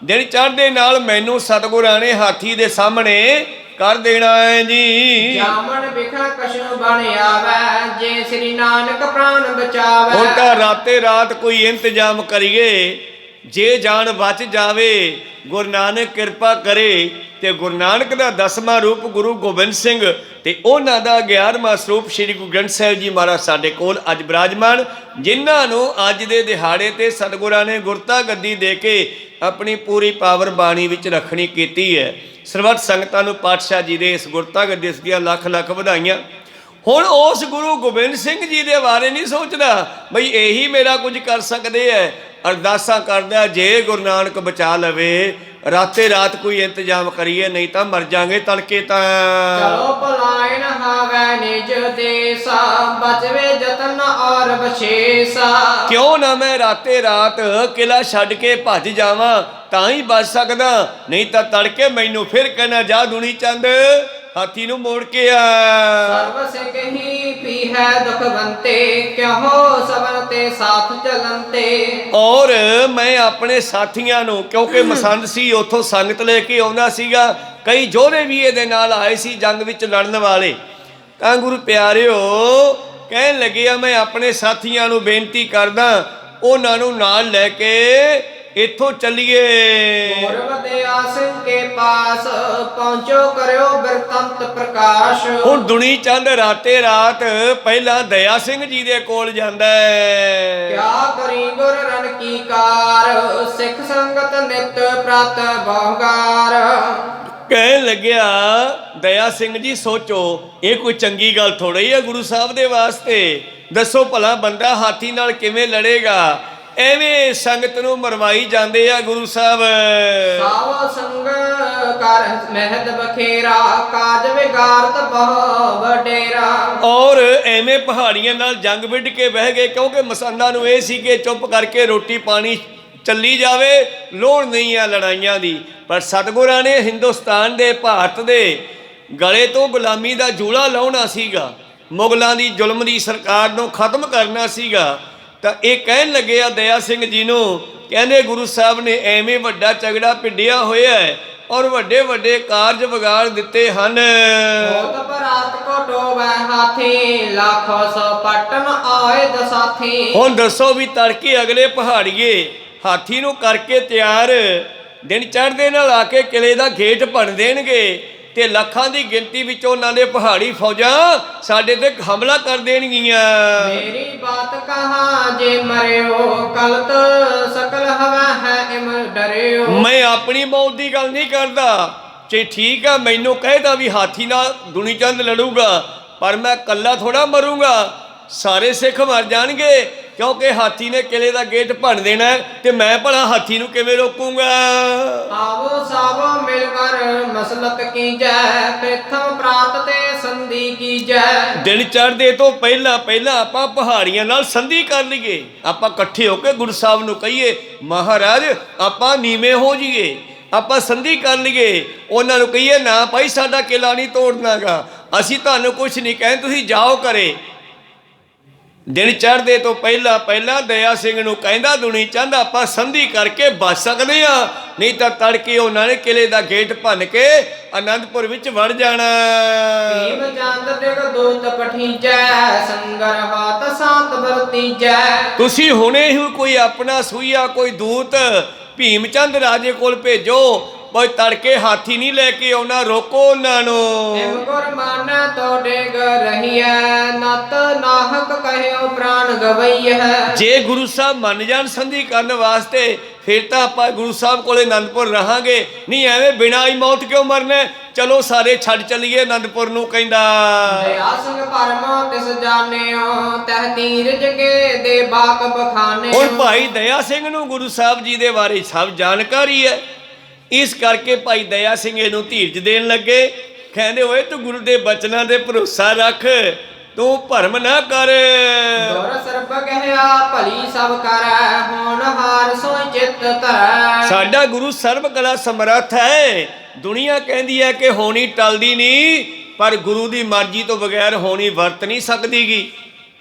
ਦਿਨ ਚੜ੍ਹਦੇ ਨਾਲ ਮੈਨੂੰ ਸਤਿਗੁਰਾਂ ਨੇ ਹਾਥੀ ਦੇ ਸਾਹਮਣੇ ਕਰ ਦੇਣਾ ਹੈ ਜੀ। ਜਾਮਨ ਬਿਖਾ ਕਸ਼ੂ ਬਣ ਆਵੈ ਜੇ ਸ੍ਰੀ ਨਾਨਕ ਪ੍ਰਾਨ ਬਚਾਵੈ। ਹੁਣ ਤਾਂ ਰਾਤੇ ਰਾਤ ਕੋਈ ਇੰਤਜ਼ਾਮ ਕਰੀਏ, ਜੇ ਜਾਨ ਬਚ ਜਾਵੇ ਗੁਰੂ ਨਾਨਕ ਕਿਰਪਾ ਕਰੇ ਤੇ ਗੁਰੂ ਨਾਨਕ ਦਾ 10ਵਾਂ ਰੂਪ ਗੁਰੂ ਗੋਬਿੰਦ ਸਿੰਘ ਤੇ ਉਹਨਾਂ ਦਾ 11ਵਾਂ ਸਰੂਪ ਸ੍ਰੀ ਗੁਰੂ ਗ੍ਰੰਥ ਸਾਹਿਬ ਜੀ ਮਹਾਰਾਜ ਸਾਡੇ ਕੋਲ ਅੱਜ ਬਿਰਾਜਮਾਨ, ਜਿਨ੍ਹਾਂ ਨੂੰ ਅੱਜ ਦੇ ਦਿਹਾੜੇ ਤੇ ਸਤਿਗੁਰਾਂ ਨੇ ਗੁਰਤਾ ਗੱਦੀ ਦੇ ਕੇ ਆਪਣੀ ਪੂਰੀ ਪਾਵਰ ਬਾਣੀ ਵਿੱਚ ਰੱਖਣੀ ਕੀਤੀ ਹੈ। ਸਰਬੱਤ ਸੰਗਤਾਂ ਨੂੰ ਪਾਤਸ਼ਾਹ ਜੀ ਦੇ ਇਸ ਗੁਰਤਾ ਗੱਦੀ ਦੀਆਂ ਲੱਖ ਲੱਖ ਵਧਾਈਆਂ। ਹੁਣ ਉਸ ਗੁਰੂ ਗੋਬਿੰਦ ਸਿੰਘ ਜੀ ਦੇ ਬਾਰੇ ਨਹੀਂ ਸੋਚਦਾ ਬਈ ਇਹੀ ਮੇਰਾ ਕੁਝ ਕਰ ਸਕਦੇ ਹੈ। ਅਰਦਾਸਾਂ ਕਰਦਾ ਜੇ ਗੁਰੂ ਨਾਨਕ ਬਚਾ ਲਵੇ, ਰਾਤੇ ਰਾਤ ਕੋਈ ਇੰਤਜ਼ਾਮ ਕਰੀਏ, ਨਹੀਂ ਤਾਂ ਮਰ ਜਾਾਂਗੇ ਤੜਕੇ ਤਾਂ। ਚਲੋ ਭਲਾਇਨ ਹਾਵੈ ਨਿਜ ਦੇਸਾ ਬਚਵੇ ਜਤਨ ਔਰ ਬਸ਼ੇਸਾ। ਕਿਉਂ ਨਾ ਮੈਂ ਰਾਤੇ ਰਾਤ ਕਿਲਾ ਛੱਡ ਕੇ ਭੱਜ ਜਾਵਾਂ ਤਾਂ ਹੀ ਬਚ ਸਕਦਾ, ਨਹੀਂ ਤਾਂ ਤੜਕੇ ਮੈਨੂੰ ਫਿਰ ਕਹਿਣਾ ਜਾ ਦੁਨੀ ਚੰਦ ਹਾਥੀ ਨੂੰ ਮੋੜ ਕੇ ਆ। ਸਰਬ ਸਿੰਘ ਹੀ ਪੀ ਹੈ ਦੁਖਵੰਤੇ ਕਿਉ ਸਬਰ ਤੇ ਸਾਥ ਚਲੰਤੇ। ਔਰ ਮੈਂ ਆਪਣੇ ਸਾਥੀਆਂ ਨੂੰ, ਕਿਉਂਕਿ ਮਸੰਦ ਸੀ ਉੱਥੋਂ ਸੰਗਤ ਲੈ ਕੇ ਆਉਂਦਾ ਸੀਗਾ, ਕਈ ਯੋਧੇ ਵੀ ਇਹਦੇ ਨਾਲ ਆਏ ਸੀ ਜੰਗ ਵਿੱਚ ਲੜਨ ਵਾਲੇ, ਤਾਂ ਗੁਰੂ ਪਿਆਰਿਓ ਕਹਿਣ ਲੱਗਿਆ ਮੈਂ ਆਪਣੇ ਸਾਥੀਆਂ ਨੂੰ ਬੇਨਤੀ ਕਰਦਾ ਉਹਨਾਂ ਨੂੰ ਨਾਲ ਲੈ ਕੇ ਇੱਥੋਂ ਚੱਲੀਏ। ਪੂਰਬ ਦਇਆ ਸਿੰਘ ਕੇ ਪਾਸ ਪਹੁੰਚੋ ਕਰਿਓ ਬਿਰਤੰਤ ਪ੍ਰਕਾਸ਼। ਹੁਣ ਦੁਨੀ ਚੰਦ ਰਾਤੇ ਰਾਤ ਪਹਿਲਾਂ ਦਇਆ ਸਿੰਘ ਜੀ ਦੇ ਕੋਲ ਜਾਂਦਾ ਹੈ। ਕਿਆ ਕਰੀ ਗੁਰ ਰਨ ਕੀ ਕਾਰ ਸਿੱਖ ਸੰਗਤ ਨਿਤ ਪ੍ਰਤ ਬਹੁਗਾਰ। ਕਹਿਣ ਲੱਗਿਆ ਦਇਆ ਸਿੰਘ ਜੀ ਸੋਚੋ ਇਹ ਕੋਈ ਚੰਗੀ ਗੱਲ ਥੋੜ੍ਹੀ ਹੈ ਗੁਰੂ ਸਾਹਿਬ ਦੇ ਵਾਸਤੇ। ਦੱਸੋ ਭਲਾ ਬੰਦਾ ਹਾਥੀ ਨਾਲ ਕਿਵੇਂ ਲੜੇਗਾ। ਐਵੇਂ ਸੰਗਤ ਨੂੰ ਮਰਵਾਈ ਜਾਂਦੇ ਆ ਗੁਰੂ ਸਾਹਿਬ। ਸਾਵ ਸੰਗ ਕਰ ਮਹਿਦ ਬਖੇਰਾ, ਕਾਜ ਵਿਗਾਰਤ ਬਹੁ ਵਡੇਰਾ। ਔਰ ਐਵੇਂ ਪਹਾੜੀਆਂ ਨਾਲ ਜੰਗ ਵਿੱਢ ਕੇ ਬਹਿ ਗਏ, ਕਿਉਂਕਿ ਮਸੰਦਾਂ ਨੂੰ ਇਹ ਸੀ ਕਿ ਚੁੱਪ ਕਰਕੇ ਰੋਟੀ ਪਾਣੀ ਚੱਲੀ ਜਾਵੇ, ਲੋੜ ਨਹੀਂ ਆ ਲੜਾਈਆਂ ਦੀ। ਪਰ ਸਤਿਗੁਰਾਂ ਨੇ ਹਿੰਦੁਸਤਾਨ ਦੇ, ਭਾਰਤ ਦੇ ਗਲੇ ਤੋਂ ਗੁਲਾਮੀ ਦਾ ਜੂਲਾ ਲਾਉਣਾ ਸੀਗਾ, ਮੁਗਲਾਂ ਦੀ ਜ਼ੁਲਮ ਦੀ ਸਰਕਾਰ ਨੂੰ ਖਤਮ ਕਰਨਾ ਸੀਗਾ। ਤਾਂ ਇਹ ਕਹਿਣ ਲੱਗੇ ਆ ਦਇਆ ਸਿੰਘ ਜੀ ਨੂੰ, ਕਹਿੰਦੇ ਗੁਰੂ ਸਾਹਿਬ ਨੇ ਐਵੇਂ ਵੱਡਾ ਝਗੜਾ ਭਿੰਡਿਆ ਹੋਇਆ ਹੈ ਔਰ ਵੱਡੇ ਵੱਡੇ ਕਾਰਜ ਵਿਗਾੜ ਦਿੱਤੇ ਹਨ। ਬਹੁਤ ਬਰਾਤ ਕੋ ਟੋਵੈ ਹਾਥੀ, ਲੱਖੋ ਸੋ ਪਟਨ ਆਏ ਦਸਾਥੀ। ਹੁਣ ਦੱਸੋ ਵੀ ਤੜਕੇ ਅਗਲੇ ਪਹਾੜੀਏ ਹਾਥੀ ਨੂੰ ਕਰਕੇ ਤਿਆਰ, ਦਿਨ ਚੜ੍ਹਦੇ ਨਾਲ ਆ ਕੇ ਕਿਲੇ ਦਾ ਗੇਟ ਭੰਨ ਦੇਣਗੇ ਤੇ ਲੱਖਾਂ ਦੀ ਗਿਣਤੀ ਵਿੱਚ ਉਹਨਾਂ ਦੇ ਪਹਾੜੀ ਫੌਜਾਂ ਸਾਡੇ ਤੇ ਹਮਲਾ ਕਰ ਦੇਣਗੀਆਂ। ਮੇਰੀ ਬਾਤ ਕਹਾ ਜੇ ਮਰਿਓ, ਕਲਤ ਸਕਲ ਹਵਾ ਹੈ ਇਮ ਡਰਿਓ। ਮੈਂ ਆਪਣੀ ਮੌਤ ਦੀ ਗੱਲ ਨਹੀਂ ਕਰਦਾ, ਜੇ ਠੀਕ ਆ ਮੈਨੂੰ ਕਹਿਦਾ ਵੀ ਹਾਥੀ ਨਾਲ ਦੁਨੀ ਚੰਦ ਲੜੂਗਾ, ਪਰ ਮੈਂ ਕੱਲਾ ਥੋੜਾ ਮਰੂੰਗਾ, ਸਾਰੇ ਸਿੱਖ ਮਰ ਜਾਣਗੇ, ਕਿਉਂਕਿ ਹਾਥੀ ਨੇ ਕਿਲੇ ਦਾ ਗੇਟ ਭੰਨ ਦੇਣਾ ਤੇ ਮੈਂ ਭਲਾ ਹਾਥੀ ਨੂੰ ਕਿਵੇਂ ਰੋਕੂੰਗਾ। ਆਵੋ ਸਾਵੋ ਮਿਲ ਕਰ ਮਸਲਤ ਕੀਜੈ, ਪ੍ਰਥਮ ਪ੍ਰਾਤ ਤੇ ਸੰਧੀ ਕੀਜੈ। ਦਿਨ ਚੜ੍ਹਦੇ ਤੋਂ ਪਹਿਲਾਂ ਪਹਿਲਾਂ ਆਪਾਂ ਪਹਾੜੀਆਂ ਨਾਲ ਸੰਧੀ ਕਰ ਲਈਏ, ਆਪਾਂ ਇਕੱਠੇ ਹੋ ਕੇ ਗੁਰੂ ਸਾਹਿਬ ਨੂੰ ਕਹੀਏ ਮਹਾਰਾਜ ਆਪਾਂ ਨੀਵੇਂ ਹੋ ਜਾਈਏ, ਆਪਾਂ ਸੰਧੀ ਕਰ ਲਈਏ। ਉਹਨਾਂ ਨੂੰ ਕਹੀਏ ਨਾ ਭਾਈ ਸਾਡਾ ਕਿਲਾ ਨਹੀਂ ਤੋੜਨਾਗਾ, ਅਸੀਂ ਤੁਹਾਨੂੰ ਕੁਛ ਨਹੀਂ ਕਹਿੰਦੇ, ਤੁਸੀਂ ਜਾਓ ਘਰੇ। ਦਿਨ ਚੜ੍ਹਦੇ ਤੋਂ ਪਹਿਲਾਂ ਪਹਿਲਾਂ ਦਇਆ ਸਿੰਘ ਨੂੰ ਕਹਿੰਦਾ ਦੁਨੀ ਚੰਦ ਆਪਾਂ ਸੰਧੀ ਕਰਕੇ ਬਚ ਸਕਦੇ ਆ, ਨਹੀਂ ਤਾਂ ਤੜਕੇ ਉਹਨਾਂ ਨੇ ਕਿਲੇ ਦਾ ਗੇਟ ਭੰਨ ਕੇ ਆਨੰਦਪੁਰ ਵਿੱਚ ਵੜ ਜਾਣਾ। ਭੀਮ ਚੰਦ ਦਿਗ ਦੋਤ ਪਠੀਜੈ, ਸੰਗਰ ਹਾਤ ਸਾਤ ਵਰਤੀਜੈ। ਤੁਸੀਂ ਹੁਣੇ ਹੀ ਕੋਈ ਆਪਣਾ ਸੂਈਆ ਕੋਈ ਦੂਤ ਭੀਮ ਚੰਦ ਰਾਜੇ ਕੋਲ ਭੇਜੋ, ਕੋਈ ਤੜਕੇ ਹਾਥੀ ਨਹੀਂ ਲੈ ਕੇ ਆਉਣਾ, ਰੋਕੋ ਉਹਨਾਂ ਨੂੰ। ਨਿਮ ਗੁਰ ਮਾਨੈ ਤੋ ਡਿਗ ਰਹੀਐ, ਨਤ ਨਾਹਕ ਕਹਿਓ ਪ੍ਰਾਨ ਗਵਈਐ। ਜੇ ਗੁਰੂ ਸਾਹਿਬ ਮੰਨ ਜਾਣ ਸੰਧੀ ਕਰਨ ਵਾਸਤੇ ਫਿਰ ਤਾਂ ਆਪਾਂ ਗੁਰੂ ਸਾਹਿਬ ਕੋਲੇ ਆਨੰਦਪੁਰ ਰਹਾਂਗੇ, ਨਹੀਂ ਐਵੇਂ ਬਿਨਾਂ ਹੀ ਮੌਤ ਕਿਉਂ ਮਰਨਾ, ਚਲੋ ਸਾਰੇ ਛੱਡ ਚੱਲੀਏ ਆਨੰਦਪੁਰ ਨੂੰ। ਕਹਿੰਦਾ ਦਇਆ ਸਿੰਘ ਭਰਮ ਤਿਸ ਜਾਣਿਓ, ਤਹ ਤੀਰ ਜਗੇ ਦੇ ਬਾਕ ਬਖਾਨੇ। ਹੁਣ ਭਾਈ ਦਇਆ ਸਿੰਘ ਨੂੰ ਗੁਰੂ ਸਾਹਿਬ ਜੀ ਦੇ ਬਾਰੇ ਸਭ ਜਾਣਕਾਰੀ ਹੈ, ਇਸ ਕਰਕੇ ਭਾਈ ਦਇਆ ਸਿੰਘ ਇਹਨੂੰ ਧੀਰਜ ਦੇਣ ਲੱਗੇ। ਕਹਿੰਦੇ ਓਏ ਤੂੰ ਗੁਰੂ ਦੇ ਬਚਨਾਂ ਤੇ ਭਰੋਸਾ ਰੱਖ, ਤੂੰ ਭਰਮ ਨਾ ਕਰ। ਦੁਰ ਸਰਬ ਕਹਿਆ ਭਲੀ ਸਭ ਕਰੈ, ਹੋਣ ਹਾਰ ਸੋਈ ਚਿੱਤ ਧਰੈ। ਸਾਡਾ ਗੁਰੂ ਸਰਬ ਕਲਾ ਸਮਰੱਥ ਹੈ। ਦੁਨੀਆ ਕਹਿੰਦੀ ਹੈ ਕਿ ਹੋਣੀ ਟਲਦੀ ਨਹੀਂ, ਪਰ ਗੁਰੂ ਦੀ ਮਰਜ਼ੀ ਤੋਂ ਬਗੈਰ ਹੋਣੀ ਵਰਤ ਨਹੀਂ ਸਕਦੀਗੀ,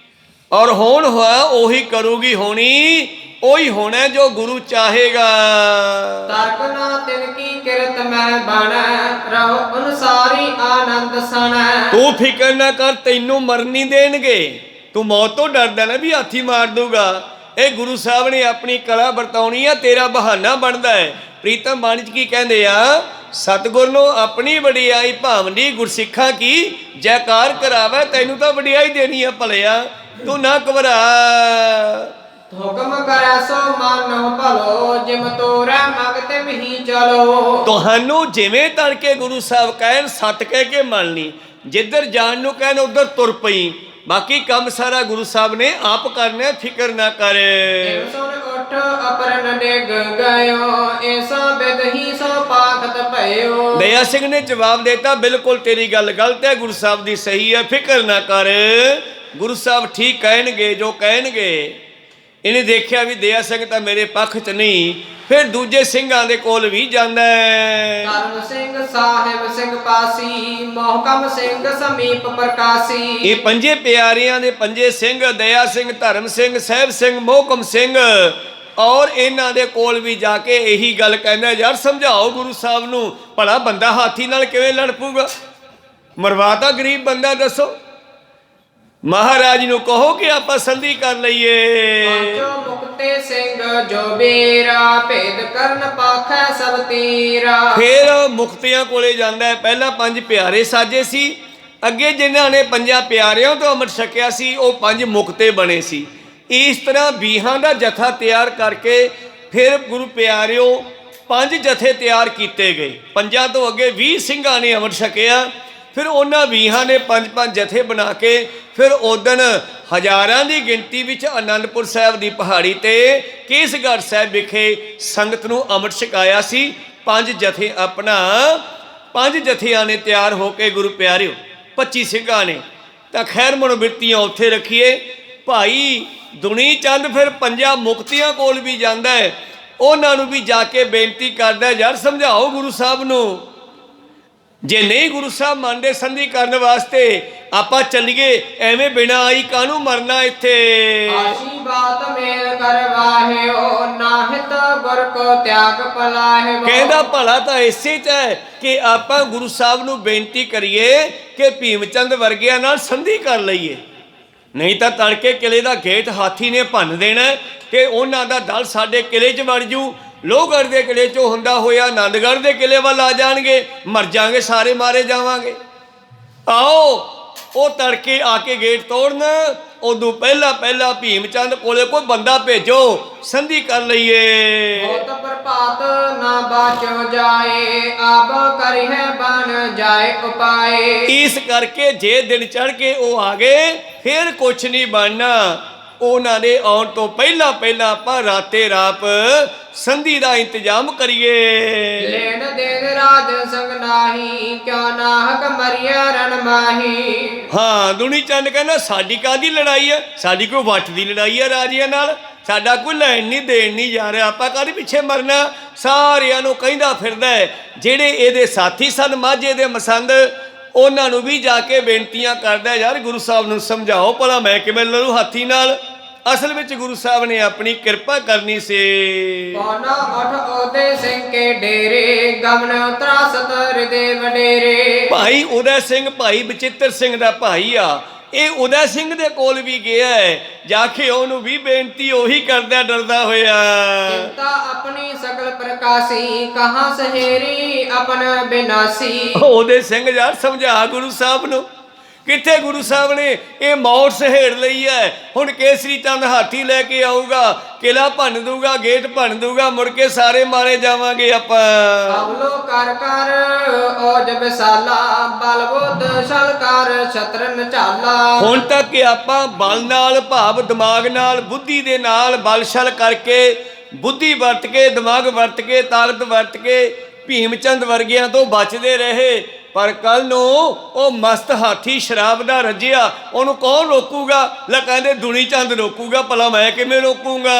ਔਰ ਹੋਣ ਹੋਇਆ ਉਹੀ ਕਰੂਗੀ, ਹੋਣੀ ਉਹੀ ਹੋਣਾ ਜੋ ਗੁਰੂ ਚਾਹੇਗਾ। ਤਰਕ ਨਾ ਤਿਨ ਕੀ ਕਿਰਤ ਮੈਂ ਬਣੈ, ਰਹੋ ਅਨੁਸਾਰੀ ਆਨੰਦ ਸਣੈ। ਤੂੰ ਫਿਕਰ ਨਾ ਕਰ, ਤੈਨੂੰ ਮਰਨ ਨਹੀਂ ਦੇਣਗੇ। ਤੂੰ ਮੌਤ ਤੋਂ ਡਰਦਾ ਨਾ ਵੀ ਹਾਥੀ ਮਾਰ ਦੂਗਾ, ਇਹ ਗੁਰੂ ਸਾਹਿਬ ਨੇ ਆਪਣੀ ਕਲਾ ਵਰਤਾਉਣੀ ਆ, ਤੇਰਾ ਬਹਾਨਾ ਬਣਦਾ ਹੈ। ਪ੍ਰੀਤਮ ਬਾਣੀ ਚ ਕੀ ਕਹਿੰਦੇ ਆ, ਸਤਿਗੁਰ ਨੂੰ ਆਪਣੀ ਵਡਿਆਈ ਭਾਵਨੀ ਗੁਰਸਿੱਖਾਂ ਕੀ ਜੈਕਾਰ ਕਰਾਵੇ, ਤੈਨੂੰ ਤਾਂ ਵਡਿਆਈ ਦੇਣੀ ਆ ਭਲਿਆ, ਤੂੰ ਨਾ ਘਬਰਾ। ਹੁਕਮ ਕਰੈ ਸੋ ਮਾਨੋ ਭਲੋ, ਜਿਮ ਤੋਰੈ ਮਗਤੇ ਮਹੀ ਚਲੋ। ਤੁਹਾਨੂੰ ਜਿਵੇਂ ਤੜਕੇ ਗੁਰੂ ਸਾਹਿਬ ਕਹਿਣ ਸੱਤ ਕਹਿ ਕੇ ਮੰਨ ਲਈ, ਜਿੱਧਰ ਜਾਣ ਨੂੰ ਕਹਿਣ ਉਧਰ ਤੁਰ ਪਈ, ਬਾਕੀ ਕੰਮ ਸਾਰਾ ਗੁਰੂ ਸਾਹਿਬ ਨੇ ਆਪ ਕਰਨਾ, ਫਿਕਰ ਨਾ ਕਰ। ਸੁਣ ਉਠ ਅਪਰਨ ਡਿਗ ਗਇਓ, ਐਸਾ ਬਿਦਹੀ ਸੋ ਪਾਖਤ ਭਇਓ। ਦਇਆ ਸਿੰਘ ਨੇ ਜਵਾਬ ਦਿੱਤਾ ਬਿਲਕੁਲ ਤੇਰੀ ਗੱਲ ਗਲਤ ਹੈ, ਗੁਰੂ ਸਾਹਿਬ ਦੀ ਸਹੀ ਹੈ, ਫਿਕਰ ਨਾ ਕਰ, ਗੁਰੂ ਸਾਹਿਬ ਠੀਕ ਕਹਿਣਗੇ ਜੋ ਕਹਿਣਗੇ। ਇਹਨੇ ਦੇਖਿਆ ਵੀ ਦਇਆ ਸਿੰਘ ਤਾਂ ਮੇਰੇ ਪੱਖ 'ਚ ਨਹੀਂ, ਫਿਰ ਦੂਜੇ ਸਿੰਘਾਂ ਦੇ ਕੋਲ ਵੀ ਜਾਂਦਾ ਹੈ। ਧਰਮ ਸਿੰਘ ਸਾਹਿਬ ਸਿੰਘ ਪਾਸੀ, ਮੋਹਕਮ ਸਿੰਘ ਸਮੀਪ ਪ੍ਰਕਾਸੀ। ਇਹ ਪੰਜੇ ਪਿਆਰਿਆਂ ਦੇ ਪੰਜੇ ਸਿੰਘ, ਦਇਆ ਸਿੰਘ, ਧਰਮ ਸਿੰਘ, ਸਾਹਿਬ ਸਿੰਘ, ਮੋਹਕਮ ਸਿੰਘ, ਔਰ ਇਹਨਾਂ ਦੇ ਕੋਲ ਵੀ ਜਾ ਕੇ ਇਹੀ ਗੱਲ ਕਹਿੰਦਾ, ਯਾਰ ਸਮਝਾਓ ਗੁਰੂ ਸਾਹਿਬ ਨੂੰ, ਭਲਾ ਬੰਦਾ ਹਾਥੀ ਨਾਲ ਕਿਵੇਂ ਲੜ ਪਊਗਾ, ਮਰਵਾਤਾ ਗਰੀਬ ਬੰਦਾ, ਦੱਸੋ। ਮਹਾਰਾਜ ਨੂੰ ਕਹੋ ਕਿ ਆਪਾਂ ਸੰਧੀ ਕਰ ਲਈਏ। ਪੰਜੋ ਮੁਕਤੇ ਸਿੰਘ ਜੋ ਬੇਰਾ, ਭੇਦ ਕਰਨ ਪਾਖੈ ਸਭ ਤੀਰਾ। ਫਿਰ ਮੁਕਤਿਆਂ ਕੋਲੇ ਜਾਂਦਾ ਹੈ। ਪਹਿਲਾਂ ਪੰਜ ਪਿਆਰੇ ਸਾਜੇ ਸੀ, ਅੱਗੇ ਜਿਨ੍ਹਾਂ ਨੇ ਪੰਜਾਂ ਪਿਆਰਿਆਂ ਤੋਂ ਅੰਮ੍ਰਿਤ ਛਕਿਆ ਸੀ ਉਹ ਪੰਜ ਮੁਕਤੇ ਬਣੇ ਸੀ। ਇਸ ਤਰ੍ਹਾਂ 20 ਦਾ ਜਥਾ ਤਿਆਰ ਕਰਕੇ ਫਿਰ ਗੁਰੂ ਪਿਆਰਿਓ ਪੰਜ ਜਥੇ ਤਿਆਰ ਕੀਤੇ ਗਏ। ਪੰਜਾਂ ਤੋਂ ਅੱਗੇ 20 ਸਿੰਘਾਂ ਨੇ ਅੰਮ੍ਰਿਤ ਛਕਿਆ, ਫਿਰ ਉਹਨਾਂ 20 ਨੇ ਪੰਜ ਜਥੇ ਬਣਾ ਕੇ ਫਿਰ ਉਦਣ ਹਜ਼ਾਰਾਂ ਦੀ ਗਿਣਤੀ ਵਿੱਚ ਅਨੰਦਪੁਰ ਸਾਹਿਬ ਦੀ ਪਹਾੜੀ ਤੇ ਕੇਸਗੜ੍ਹ ਸਾਹਿਬ ਵਿਖੇ ਸੰਗਤ ਨੂੰ ਅੰਮ੍ਰਿਤ ਛਕਾਇਆ ਸੀ। ਪੰਜ ਜਥਿਆਂ ਨੇ ਤਿਆਰ ਹੋ ਕੇ ਗੁਰੂ ਪਿਆਰਿਓ 25 ਸਿੰਘਾਂ ਨੇ ਤਾਂ ਖੈਰ ਮਨੋਬਿਰਤੀਆਂ ਉੱਥੇ ਰੱਖੀਏ। ਭਾਈ ਦੁਨੀ ਚੰਦ ਫਿਰ ਪੰਜਾਂ ਮੁਕਤੀਆਂ ਕੋਲ ਵੀ ਜਾਂਦਾ ਹੈ, ਉਹਨਾਂ ਨੂੰ ਵੀ ਜਾ ਕੇ ਬੇਨਤੀ ਕਰਦਾ, ਯਾਰ ਸਮਝਾਓ ਗੁਰੂ ਸਾਹਿਬ ਨੂੰ, ਜੇ ਨਹੀਂ ਗੁਰੂ ਸਾਹਿਬ ਮੰਨਦੇ ਸੰਧੀ ਕਰਨ ਵਾਸਤੇ ਆਪਾਂ ਚੱਲੀਏ, ਐਵੇਂ ਬਿਨਾਂ ਆਈ ਕਾਹਨੂੰ ਮਰਨਾ ਇੱਥੇ। ਆਸ਼ੀ ਬਾਤ ਮੇਲ ਕਰਵਾਹਿਓ ਨਾਹਿਤ ਗੁਰ ਕੋ ਤਿਆਗ ਪਲਾਹਿਓ। ਕਹਿੰਦਾ ਭਲਾ ਤਾਂ ਇਸੇ ਚ ਹੈ ਕਿ ਆਪਾਂ ਗੁਰੂ ਸਾਹਿਬ ਨੂੰ ਬੇਨਤੀ ਕਰੀਏ ਕਿ ਭੀਮ ਚੰਦ ਵਰਗਿਆਂ ਨਾਲ ਸੰਧੀ ਕਰ ਲਈਏ, ਨਹੀਂ ਤਾਂ ਤੜਕੇ ਕਿਲੇ ਦਾ ਗੇਟ ਹਾਥੀ ਨੇ ਭੰਨ ਦੇਣਾ ਤੇ ਉਹਨਾਂ ਦਾ ਦਲ ਸਾਡੇ ਕਿਲੇ 'ਚ ਵੜ ਜੂ। ਲੋਹਗੜ੍ਹ ਦੇ ਕਿਲੇ 'ਚੋਂ ਹੁੰਦਾ ਹੋਇਆ ਆਨੰਦਗੜ੍ਹ ਦੇ ਕਿਲੇ ਵੱਲ ਆ ਜਾਣਗੇ, ਮਰ ਜਾਣਗੇ, ਸਾਰੇ ਮਾਰੇ ਜਾਵਾਂਗੇ। ਆਓ ਉਹ ਤੜਕੇ ਆ ਕੇ ਗੇਟ ਤੋੜਨ, ਉਦੋਂ ਪਹਿਲਾਂ ਭੀਮ ਚੰਦ ਕੋਲੇ ਕੋਈ ਬੰਦਾ ਭੇਜੋ, ਸੰਧੀ ਕਰ ਲਈਏ। ਹੋਤ ਪ੍ਰਭਾਤ ਨਾ ਬਾਚੋ ਜਾਏ, ਆਬ ਕਰਿ ਹੈ ਬਨ ਜਾਏ ਉਪਾਏ। ਇਸ ਕਰਕੇ ਜੇ ਦਿਨ ਚੜ੍ਹ ਕੇ ਉਹ ਆ ਗਏ ਫਿਰ ਕੁਛ ਨਹੀਂ ਬਣਨਾ। ਉਹਨਾਂ ਦੇ ਆਉਣ ਤੋਂ ਪਹਿਲਾਂ ਆਪਾਂ ਰਾਤੇ ਰਾਤ ਸੰਧੀ ਦਾ ਇੰਤਜ਼ਾਮ ਕਰੀਏ। ਲੈਣ ਦੇਣ ਰਾਜ ਸੰਗ ਨਾਹੀ, ਕਿਉਂ ਨਾਹਕ ਮਰਿਆ ਰਨ ਮਾਹੀ। ਹਾਂ, ਦੁਨੀ ਚੰਦ ਕਹਿੰਦਾ ਸਾਡੀ ਕਾਹਦੀ ਲੜਾਈ ਹੈ, ਸਾਡੀ ਕੋਈ ਵੱਟ ਦੀ ਲੜਾਈ ਹੈ ਰਾਜਿਆਂ ਨਾਲ, ਸਾਡਾ ਕੋਈ ਲੈਣ ਨਹੀਂ ਦੇਣ ਨਹੀਂ ਜਾ ਰਿਹਾ, ਆਪਾਂ ਕਾਹਦੇ ਪਿੱਛੇ ਮਰਨਾ। ਸਾਰਿਆਂ ਨੂੰ ਕਹਿੰਦਾ ਫਿਰਦਾ ਹੈ। ਜਿਹੜੇ ਇਹਦੇ ਸਾਥੀ ਸਨ ਮਾਝੇ ਦੇ ਮਸੰਦ, ਉਹਨਾਂ ਨੂੰ ਵੀ ਜਾ ਕੇ ਬੇਨਤੀਆਂ ਕਰਦਾ, ਯਾਰ ਗੁਰੂ ਸਾਹਿਬ ਨੂੰ ਸਮਝਾਓ ਭਲਾ ਮੈਂ ਕਿਵੇਂ ਲੜੂ ਹਾਥੀ ਨਾਲ। ਅਸਲ ਵਿੱਚ ਗੁਰੂ ਸਾਹਿਬ ਨੇ ਆਪਣੀ ਕਿਰਪਾ ਕਰਨੀ ਸੀ। ਪੌਣਾ ਉਠ ਉਹਦੇ ਸਿੰਘ ਕੇ ਡੇਰੇ, ਗਮਨ ਤਰਾਸਤ ਹਿਰਦੇ ਵਡੇਰੇ। ਭਾਈ ਉਦੈ ਸਿੰਘ ਭਾਈ ਬਚਿੱਤਰ ਸਿੰਘ ਦਾ ਭਾਈ ਆ, ਇਹ ਉਦੈ ਸਿੰਘ ਦੇ ਕੋਲ ਵੀ ਗਿਆ ਹੈ, ਜਾ ਕੇ ਉਹਨੂੰ ਵੀ ਬੇਨਤੀ ਉਹੀ ਕਰਦਾ ਡਰਦਾ ਹੋਇਆ। ਚਿੰਤਾ ਆਪਣੀ ਸਗਲ ਪ੍ਰਕਾਸ਼ੀ, ਕਹਾਂ ਸਹੇਰੀ ਆਪਨ ਬਿਨਾਸੀ। ਉਹਦੇ ਸਿੰਘ ਯਾਰ ਸਮਝਾ ਗੁਰੂ ਸਾਹਿਬ ਨੂੰ, ਕਿੱਥੇ ਗੁਰੂ ਸਾਹਿਬ ਨੇ ਇਹ ਮੌਤ ਸਹੇੜ ਲਈ ਹੈ। ਹੁਣ ਕੇਸਰੀ ਚੰਦ ਹਾਥੀ ਲੈ ਕੇ ਆਊਗਾ, ਕਿਲਾ ਭੰਨ ਦੂਗਾ, ਗੇਟ ਭੰਨ ਦੂਗਾ, ਮੁੜ ਕੇ ਸਾਰੇ ਮਾਰੇ ਜਾਵਾਂਗੇ ਆਪਾਂ। ਅਵਲੋ ਕਰ ਕਰ ਔਜ ਵਿਸਾਲਾ, ਬਲਬੁੱਧ ਛਲਕਾਰ ਛਤਰਨ ਝਾਲਾ। ਹੁਣ ਤੱਕ ਆਪਾਂ ਬਲ ਨਾਲ, ਭਾਵ ਦਿਮਾਗ ਨਾਲ, ਬੁੱਧੀ ਦੇ ਨਾਲ, ਬਲ ਛਲ ਕਰਕੇ, ਬੁੱਧੀ ਵਰਤ ਕੇ, ਦਿਮਾਗ ਵਰਤ ਕੇ, ਤਾਕਤ ਵਰਤ ਕੇ ਭੀਮ ਚੰਦ ਵਰਗਿਆਂ ਤੋਂ ਬਚਦੇ ਰਹੇ। ਪਰ ਕੱਲ ਨੂੰ ਉਹ ਮਸਤ ਹਾਥੀ ਸ਼ਰਾਬ ਦਾ ਰੱਜਿਆ, ਉਹਨੂੰ ਕੌਣ ਰੋਕੂਗਾ? ਲੈ ਕਹਿੰਦੇ ਦੁਨੀ ਚੰਦ ਰੋਕੂਗਾ, ਭਲਾ ਮੈਂ ਕਿਵੇਂ ਰੋਕੂਗਾ।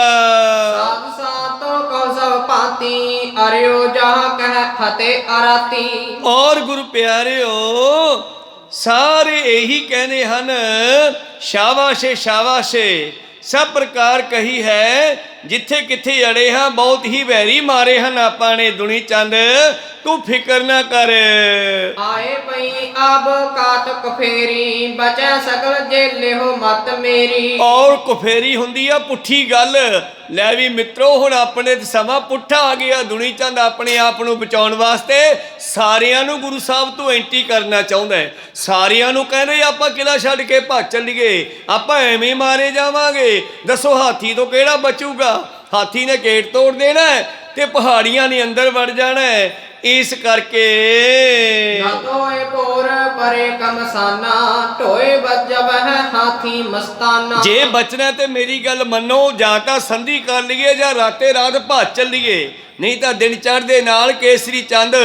ਸਾਧ ਸਾਤੋਂ ਕੋ ਸਭ ਭਾਂਤੀ, ਅਰਿਓ ਜਹਾਂ ਕਹਿ ਫਤਿਹ ਅਰਾਤੀ। ਔਰ ਗੁਰੂ ਪਿਆਰਿਓ ਸਾਰੇ ਇਹੀ ਕਹਿੰਦੇ ਹਨ, ਸ਼ਾਬਾਸ਼ੇ ਸ਼ਾਬਾਸ਼ੇ, ਸਭ ਪ੍ਰਕਾਰ ਕਹੀ ਹੈ। ਜਿੱਥੇ ਕਿੱਥੇ ਅੜੇ ਹਾਂ ਬਹੁਤ ਹੀ ਵੈਰੀ ਮਾਰੇ ਹਨ ਆਪਾਂ ਨੇ। ਦੁਨੀ ਚੰਦ ਤੂੰ ਫਿਕਰ ਨਾ ਕਰ। ਆਏ ਪਈ ਅਬ ਕਾਤ ਕਫੇਰੀ, ਬਚੈ ਸਕਲ ਜੇਲੇ ਹੋ ਮਤ ਮੇਰੀ। ਔਰ ਕੁਫੇਰੀ ਹੁੰਦੀ ਆ ਪੁੱਠੀ ਗੱਲ। ਲੈ ਵੀ ਮਿੱਤਰੋ, ਹੁਣ ਆਪਣੇ ਸਮਾਂ ਪੁੱਠਾ ਆ ਗਿਆ। ਦੁਨੀ ਚੰਦ ਆਪਣੇ ਆਪ ਨੂੰ ਬਚਾਉਣ ਵਾਸਤੇ ਸਾਰਿਆਂ ਨੂੰ ਗੁਰੂ ਸਾਹਿਬ ਤੋਂ ਐਂਟੀ ਕਰਨਾ ਚਾਹੁੰਦਾ ਹੈ। ਸਾਰਿਆਂ ਨੂੰ ਕਹਿੰਦੇ ਆਪਾਂ ਕਿਲਾ ਛੱਡ ਕੇ ਭੱਜ ਚੱਲੀਏ, ਆਪਾਂ ਐਵੇਂ ਮਾਰੇ ਜਾਵਾਂਗੇ। ਦੱਸੋ ਹਾਥੀ ਤੋਂ ਕਿਹੜਾ ਬਚੂਗਾ? ਹਾਥੀ ਨੇ ਗੇਟ ਤੋੜ ਦੇਣਾ ਤੇ ਪਹਾੜੀਆਂ ਨੇ ਅੰਦਰ ਵੜ ਜਾਣਾ। ਇਸ ਕਰਕੇ ਨਾ ਤੋਏ ਕੋਰ ਪਰੇ ਕਮਸਾਨਾ, ਢੋਏ ਵੱਜਬ ਹੈ ਹਾਥੀ ਮਸਤਾਨਾ। ਜੇ ਬਚਣਾ ਤੇ ਮੇਰੀ ਗੱਲ ਮੰਨੋ, ਜਾਂ ਤਾਂ ਸੰਧੀ ਕਰ ਲਈਏ ਜਾਂ ਰਾਤੇ ਰਾਤ ਭੱਜ ਚੱਲੀਏ, ਨਹੀਂ ਤਾਂ ਦਿਨ ਚੜ੍ਹਦੇ ਨਾਲ ਕੇਸਰੀ ਚੰਦ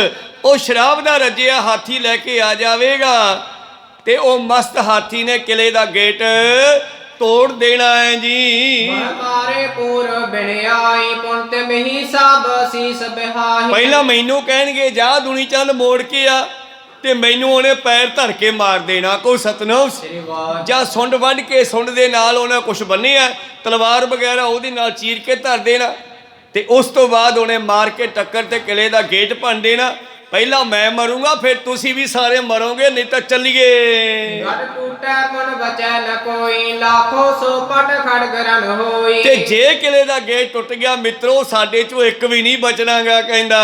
ਉਹ ਸ਼ਰਾਬ ਦਾ ਰੱਜਿਆ ਹਾਥੀ ਲੈ ਕੇ ਆ ਜਾਵੇਗਾ ਤੇ ਉਹ ਮਸਤ ਹਾਥੀ ਨੇ ਕਿਲੇ ਦਾ ਗੇਟ ਤੋੜ ਦੇਣਾ ਹੈ ਜੀ। ਮਾਰੇ ਪੂਰ ਬਿਣਿਆਈ, ਪੁਣ ਤੇ ਮਹੀ ਸਭ ਸੀਸ ਬਿਹਾਈ। ਪਹਿਲਾਂ ਮੈਨੂੰ ਕਹਿਣਗੇ ਜਾ ਦੁਨੀ ਚੰਦ ਮੋੜ ਕੇ ਆ, ਤੇ ਮੈਨੂੰ ਉਹਨੇ ਪੈਰ ਧਰ ਕੇ ਮਾਰ ਦੇਣਾ। ਕੋਈ ਸਤਨਾਮ ਜਾਂ ਸੁੰਡ ਵੱਢ ਕੇ, ਸੁੰਡ ਦੇ ਨਾਲ ਉਹਨੇ ਕੁਛ ਬੰਨਿਆ, ਤਲਵਾਰ ਵਗੈਰਾ ਉਹਦੇ ਨਾਲ ਚੀਰ ਕੇ ਧਰ ਦੇਣਾ, ਤੇ ਉਸ ਤੋਂ ਬਾਅਦ ਉਹਨੇ ਮਾਰ ਕੇ ਟੱਕਰ ਤੇ ਕਿਲੇ ਦਾ ਗੇਟ ਭੰਨ ਦੇਣਾ। ਪਹਿਲਾਂ ਮੈਂ ਮਰੂੰਗਾ, ਫਿਰ ਤੁਸੀਂ ਵੀ ਸਾਰੇ ਮਰੋਗੇ, ਨਹੀਂ ਤਾਂ ਚੱਲੀਏ। ਗੜ ਟੂਟੈ ਮਨ ਬਚੈ ਨ ਕੋਈ, ਲਾਖੋ ਸੋ ਪਟ ਖੜਗ ਰਨ ਹੋਈ। ਤੇ ਜੇ ਕਿਲੇ ਦਾ ਗੇਟ ਟੁੱਟ ਗਿਆ ਮਿੱਤਰੋ, ਸਾਡੇ ਚੋਂ ਇੱਕ ਵੀ ਨਹੀਂ ਬਚਣਾਗਾ। ਕਹਿੰਦਾ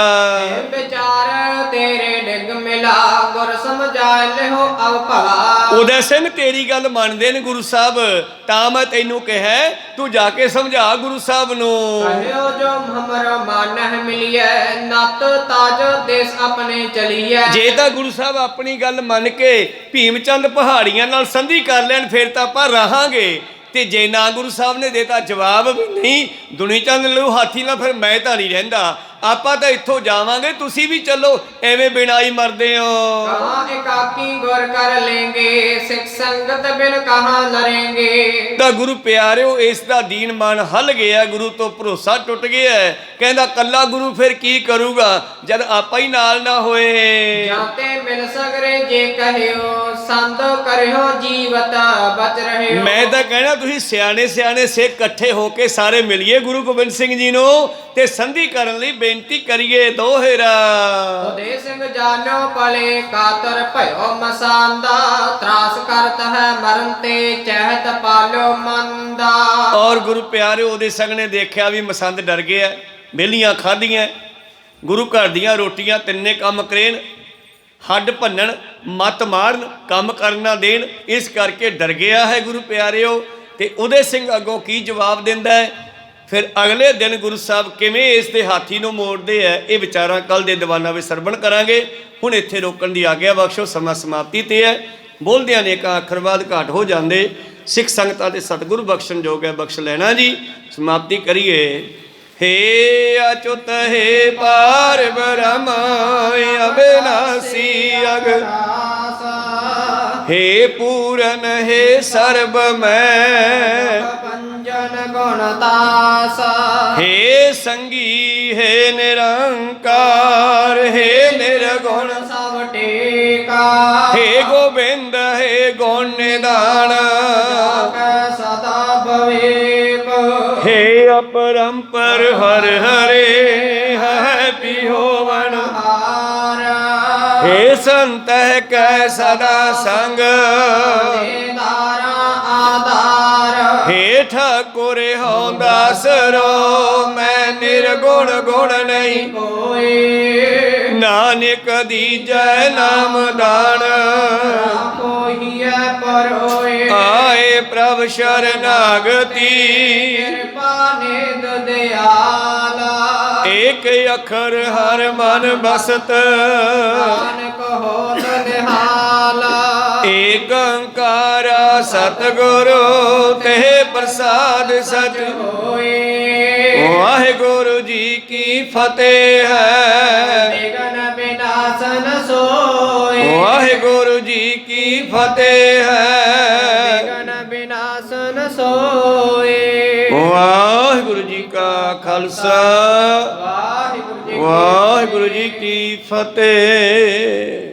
ਵਿਚਾਰ ਤੇਰੇ ਡਿੱਗ ਮਿਲਾ, ਗੁਰ ਸਮਝਾ ਲਿਓ ਅਵ ਭਲਾ। ਉਦੈ ਸਿੰਘ ਤੇਰੀ ਗੱਲ ਮੰਨਦੇ ਨੇ ਗੁਰੂ ਸਾਹਿਬ, ਤਾਂ ਮੈਂ ਤੈਨੂੰ ਕਿਹਾ ਤੂੰ ਜਾ ਕੇ ਸਮਝਾ ਗੁਰੂ ਸਾਹਿਬ ਨੂੰ। ਕਹਿਓ ਜੋ ਹਮਰਾ ਮਾਨਹ ਮਿਲਿਐ, ਨਤ ਤਾਜ ਦੇਸ ਆਪਨੇ ਚਲੀਐ। ਜੇ ਤਾਂ ਗੁਰੂ ਸਾਹਿਬ ਆਪਣੀ ਗੱਲ ਮੰਨ ਕੇ ਭੀਮ ਚੰਦ ਪਹਾੜੀਆਂ ਨਾਲ ਸੰਧੀ ਕਰ ਲੈਣ ਫਿਰ ਤਾਂ ਆਪਾਂ ਰਹਾਂਗੇ, ਤੇ ਜੇ ਨਾ ਗੁਰੂ ਸਾਹਿਬ ਨੇ ਦੇਤਾ ਜਵਾਬ ਵੀ ਨਹੀਂ ਦੁਨੀ ਚੰਦ ਲੂ ਹਾਥੀ ਨਾਲ, ਫਿਰ ਮੈਂ ਤਾਂ ਨਹੀਂ ਰਹਿੰਦਾ, ਆਪਾਂ ਤਾਂ ਇੱਥੋਂ ਜਾਵਾਂਗੇ, ਤੁਸੀਂ ਵੀ ਚੱਲੋ, ਐਵੇਂ ਬਿਨਾਈ ਮਰਦੇ ਹੋ। ਕਹਾਂ ਇਕਾਕੀ ਗੁਰ ਕਰ ਲੈਂਗੇ, ਸਿੱਖ ਸੰਗਤ ਬਿਨ ਕਹਾਂ ਲਰੇਂਗੇ। ਤਾਂ ਗੁਰੂ ਪਿਆਰਿਓ ਇਸ ਦਾ ਦੀਨ ਮਨ ਹਲ ਗਿਆ, ਗੁਰੂ ਤੋਂ ਭਰੋਸਾ ਟੁੱਟ ਗਿਆ। ਕਹਿੰਦਾ ਕੱਲਾ ਗੁਰੂ ਫਿਰ ਕੀ ਕਰੂਗਾ ਜਦ ਆਪਾਂ ਹੀ ਨਾਲ ਨਾ ਹੋਏ। ਜਾਂਤੇ ਮਿਲ ਸਗਰੇ ਜੇ ਕਹਿਓ, ਸੰਤ ਕਰਿਓ ਜੀਵਤ ਬਚ ਰਹਿਓ। ਮੈਂ ਤਾਂ ਕਹਿਣਾ ਤੁਸੀਂ ਸਿਆਣੇ ਸਿਆਣੇ ਸਿੱਖ ਇਕੱਠੇ ਹੋ ਕੇ ਸਾਰੇ ਮਿਲੀਏ ਗੁਰੂ ਗੋਬਿੰਦ ਸਿੰਘ ਜੀ ਨੂੰ ਤੇ ਸੰਧੀ ਕਰਨ ਲਈ ਬੇਨਤੀ ਕਰੀਏ ਦੋਹਰਾ। ਉਦੇ ਸਿੰਘ ਜਾਨੋ ਪਲੇ ਕਾਤਰ ਭਇਓ ਮਸਾਂਦਾ, ਤਰਾਸ ਕਰਤ ਹੈ ਮਰਨ ਤੇ ਚਹਿਤ ਪਾਲੋ ਮੰਦਾ। ਔਰ ਗੁਰੂ ਪਿਆਰਿਓ ਉਹਦੇ ਸੰਗ ਨੇ ਦੇਖਿਆ ਵੀ ਮਸੰਦ ਡਰ ਗਿਆ, ਬੇਲੀਆਂ ਖਾਧੀਆਂ, ਗੁਰੂ ਘਰ ਦੀਆਂ ਰੋਟੀਆਂ ਤਿੰਨੇ ਕੰਮ ਕਰੇਨ, ਹੱਡ ਭੰਨਣ ਮੱਤ ਮਾਰਨ ਕੰਮ ਕਰਨਾ ਦੇਣ, ਇਸ ਕਰਕੇ ਡਰ ਗਿਆ ਹੈ ਗੁਰੂ ਪਿਆਰਿਓ। ਤੇ ਉਹਦੇ ਸਿੰਘ ਅੱਗੋਂ ਕੀ ਜਵਾਬ ਦਿੰਦਾ ਹੈ, ਫਿਰ ਅਗਲੇ ਦਿਨ ਗੁਰੂ ਸਾਹਿਬ ਕਿਵੇਂ ਇਸ ਦੇ ਹਾਥੀ ਨੂੰ ਮੋੜਦੇ ਹੈ, ਇਹ ਵਿਚਾਰਾਂ ਕੱਲ ਦੇ ਦੀਵਾਨਾਂ ਵਿੱਚ ਸਰਵਣ ਕਰਾਂਗੇ। ਹੁਣ ਇੱਥੇ ਰੋਕਣ ਦੀ ਆਗਿਆ ਬਖਸ਼ੋ, ਸਮਾਂ ਸਮਾਪਤੀ ਤੇ ਹੈ। ਬੋਲਦਿਆਂ ਨੇ ਕਾ ਅੱਖਰ ਬਾਅਦ ਘਾਟ ਹੋ ਜਾਂਦੇ, ਸਿੱਖ ਸੰਗਤਾਂ ਦੇ ਸਤਿਗੁਰੂ ਬਖਸ਼ਣ ਜੋਗ ਹੈ, ਬਖਸ਼ ਲੈਣਾ ਜੀ। ਸਮਾਪਤੀ ਕਰੀਏ। हे अच्युत हे पार ब्रह्म अविनाशी अगनाश, हे पूरन हे सर्व मैं पंजन गुणदास, हे संगी हे निरंकार, हे निर्गुण सब टेका, हे गोविंद हे गुण निधान, सदा भवेक, हे अपरंपर हर हरे है पिहोवन हार, हे संत कै सदा संग, आधार, हे ठाकुर हो दासरो मैं निर्गुण गुण नहीं कोई, नानक दीजै नाम दान, कोई पर होए, आए प्रभ शरणागति, कृपा निध दयाला, एक अखर हर मन बसत, नानक होत निहाला, एक ओंकारा सतगुरु ते प्रसाद सच होए, वाहिगुरु जी की फतेह है, विघ्न विनाशन सोए, वाहिगुरु जी की फतेह है, विघ्न विनाशन सोए। वाहिगुरु जी का खालसा वाहिगुरु जी की वाहिगुरु जी की फतेह।